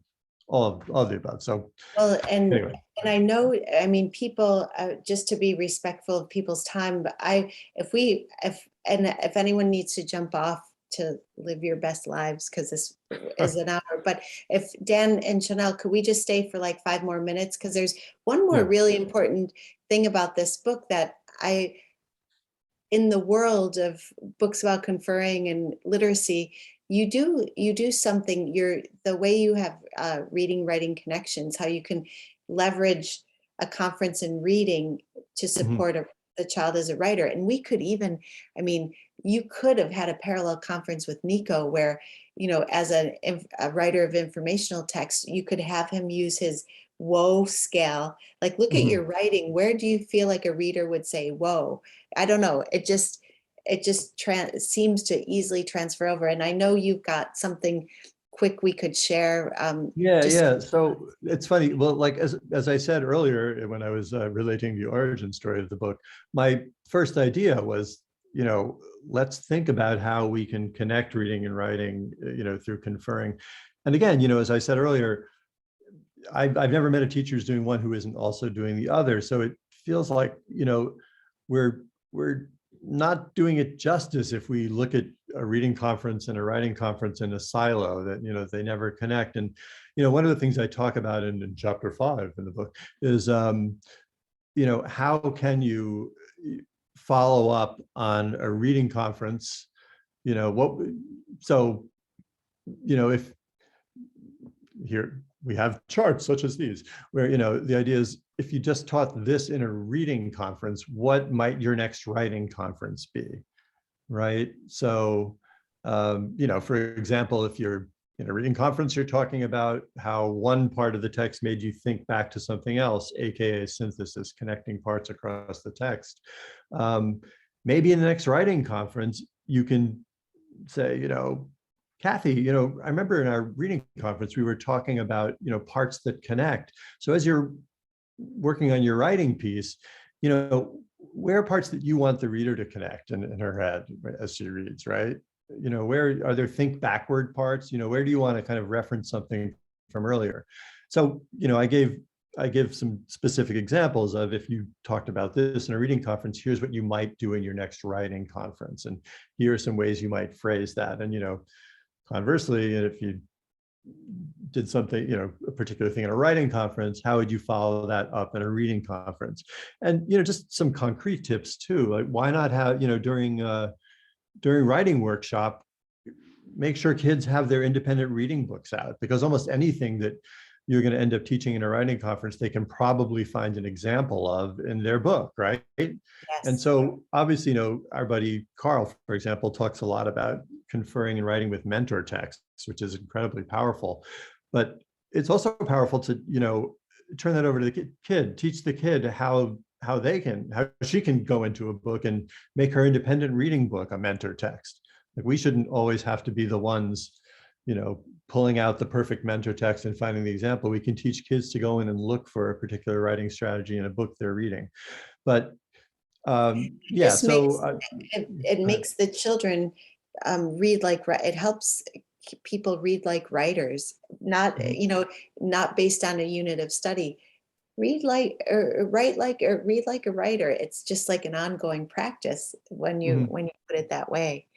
all of the above. So well, and anyway. And I know, I mean, people, just to be respectful of people's time, but if anyone needs to jump off to live your best lives, because this is an hour, but if Dan and Chanel, could we just stay for like 5 more minutes? Because there's one more really important thing about this book that in the world of books about conferring and literacy, you do something, the way you have reading, writing connections, how you can leverage a conference in reading to support the child as a writer. And we could even, I mean, you could have had a parallel conference with Nico where, you know, as a writer of informational text, you could have him use his whoa scale. Like, look at your writing. Where do you feel like a reader would say, whoa? I don't know. It just seems to easily transfer over. And I know you've got something quick we could share. Yeah. So it's funny. Well, like as I said earlier, when I was relating the origin story of the book, my first idea was, let's think about how we can connect reading and writing, through conferring. And again, as I said earlier, I've never met a teacher who's doing one who isn't also doing the other. So it feels like, we're not doing it justice if we look at a reading conference and a writing conference in a silo that, they never connect. And, one of the things I talk about in chapter 5 in the book is, how can you follow up on a reading conference? If here we have charts such as these, where, the idea is, if you just taught this in a reading conference, what might your next writing conference be, right? So, for example, if you're in a reading conference, you're talking about how one part of the text made you think back to something else, AKA synthesis, connecting parts across the text. Maybe in the next writing conference, you can say, Kathy, I remember in our reading conference, we were talking about, parts that connect. So as you're working on your writing piece, where are parts that you want the reader to connect in her head as she reads, right? Where are there think backward parts? Where do you want to kind of reference something from earlier? So, I give some specific examples of, if you talked about this in a reading conference, here's what you might do in your next writing conference. And here are some ways you might phrase that. And, conversely, if you did something, a particular thing in a writing conference, how would you follow that up in a reading conference? And, just some concrete tips too, like why not have, during writing workshop, make sure kids have their independent reading books out, because almost anything that you're going to end up teaching in a writing conference, they can probably find an example of in their book, right? Yes. And so obviously, our buddy Carl, for example, talks a lot about conferring and writing with mentor texts, which is incredibly powerful. But it's also powerful to, turn that over to the kid, teach the kid how she can go into a book and make her independent reading book a mentor text. Like, we shouldn't always have to be the ones, pulling out the perfect mentor text and finding the example. We can teach kids to go in and look for a particular writing strategy in a book they're reading. But it makes the children read like, it helps people read like writers, not, not based on a unit of study. Read like, or write like, or read like a writer. It's just like an ongoing practice when you put it that way,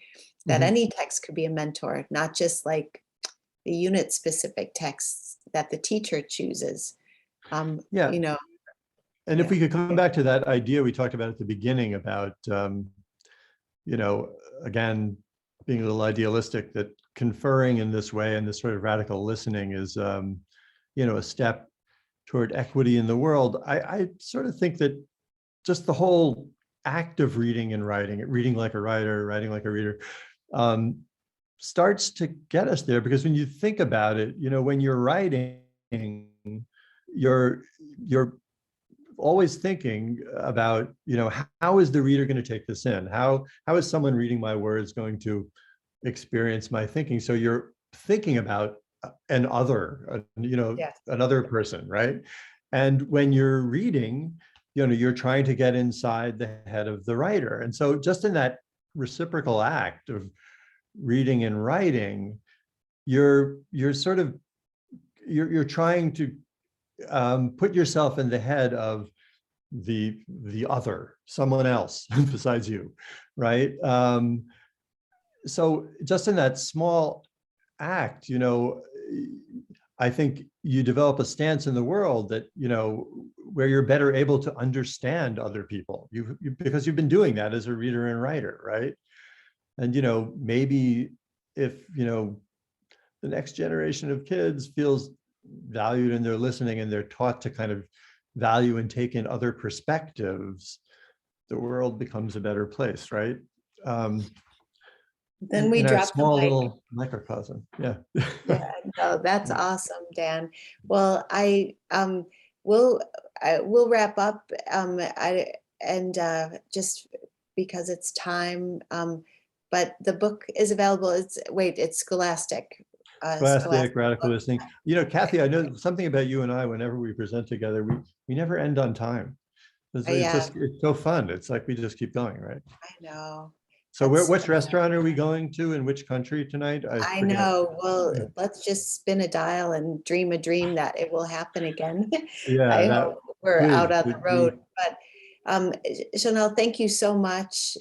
that any text could be a mentor, not just like the unit specific texts that the teacher chooses. And if we could come back to that idea we talked about at the beginning about, again, being a little idealistic, that conferring in this way and this sort of radical listening is, a step toward equity in the world. I sort of think that just the whole act of reading and writing, reading like a writer, writing like a reader, starts to get us there. Because when you think about it, when you're writing, you're always thinking about, how is the reader going to take this in? How is someone reading my words going to experience my thinking? So you're thinking about another person, right? And when you're reading, you're trying to get inside the head of the writer. And so just in that reciprocal act of reading and writing, you're trying to put yourself in the head of the other, someone else besides you, right? So just in that small act, I think you develop a stance in the world that, where you're better able to understand other people, because you've been doing that as a reader and writer, right? And, maybe if, the next generation of kids feels valued in their listening and they're taught to kind of value and take in other perspectives, the world becomes a better place, right? Then we in our drop the small mic. little microcosm. Yeah. Yeah, no, that's Yeah. awesome, Dan. Well, we'll we'll wrap up. Just because it's time. But the book is available. It's Scholastic. Scholastic, radical book. listening. You know, Kathy, I know something about you and I. Whenever we present together, we never end on time. It's Yeah. just it's so fun. It's like we just keep going, right? I know. So That's which so restaurant are we going to in which country tonight? I forget. know. Well, Yeah. let's just spin a dial and dream a dream that it will happen again. Yeah, I that hope we're please, out on the road. But Chanel, thank you so much.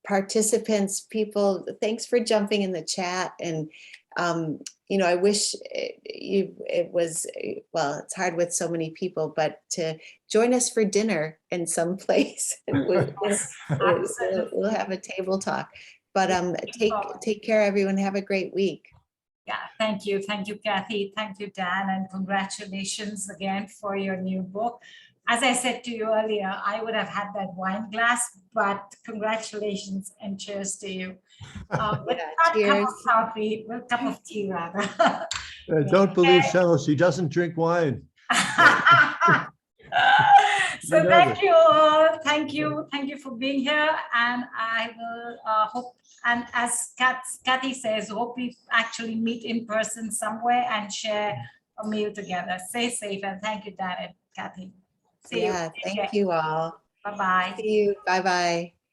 Participants, people, thanks for jumping in the chat. And I wish it was, well, it's hard with so many people, but to join us for dinner in some place, and we'll have a table talk. But take care, everyone. Have a great week. Yeah, thank you, Kathy. Thank you, Dan, and congratulations again for your new book. As I said to you earlier, I would have had that wine glass, but congratulations and cheers to you. With that cheers. cup of coffee, with a cup of tea rather. Don't believe Cheryl. She doesn't drink wine. So thank you all. Thank you for being here. And I will hope, and as Kathy says, hope we actually meet in person somewhere and share a meal together. Stay safe, and thank you, Dan and Kathy. See you. Thank you all. Bye-bye. See you. Bye-bye.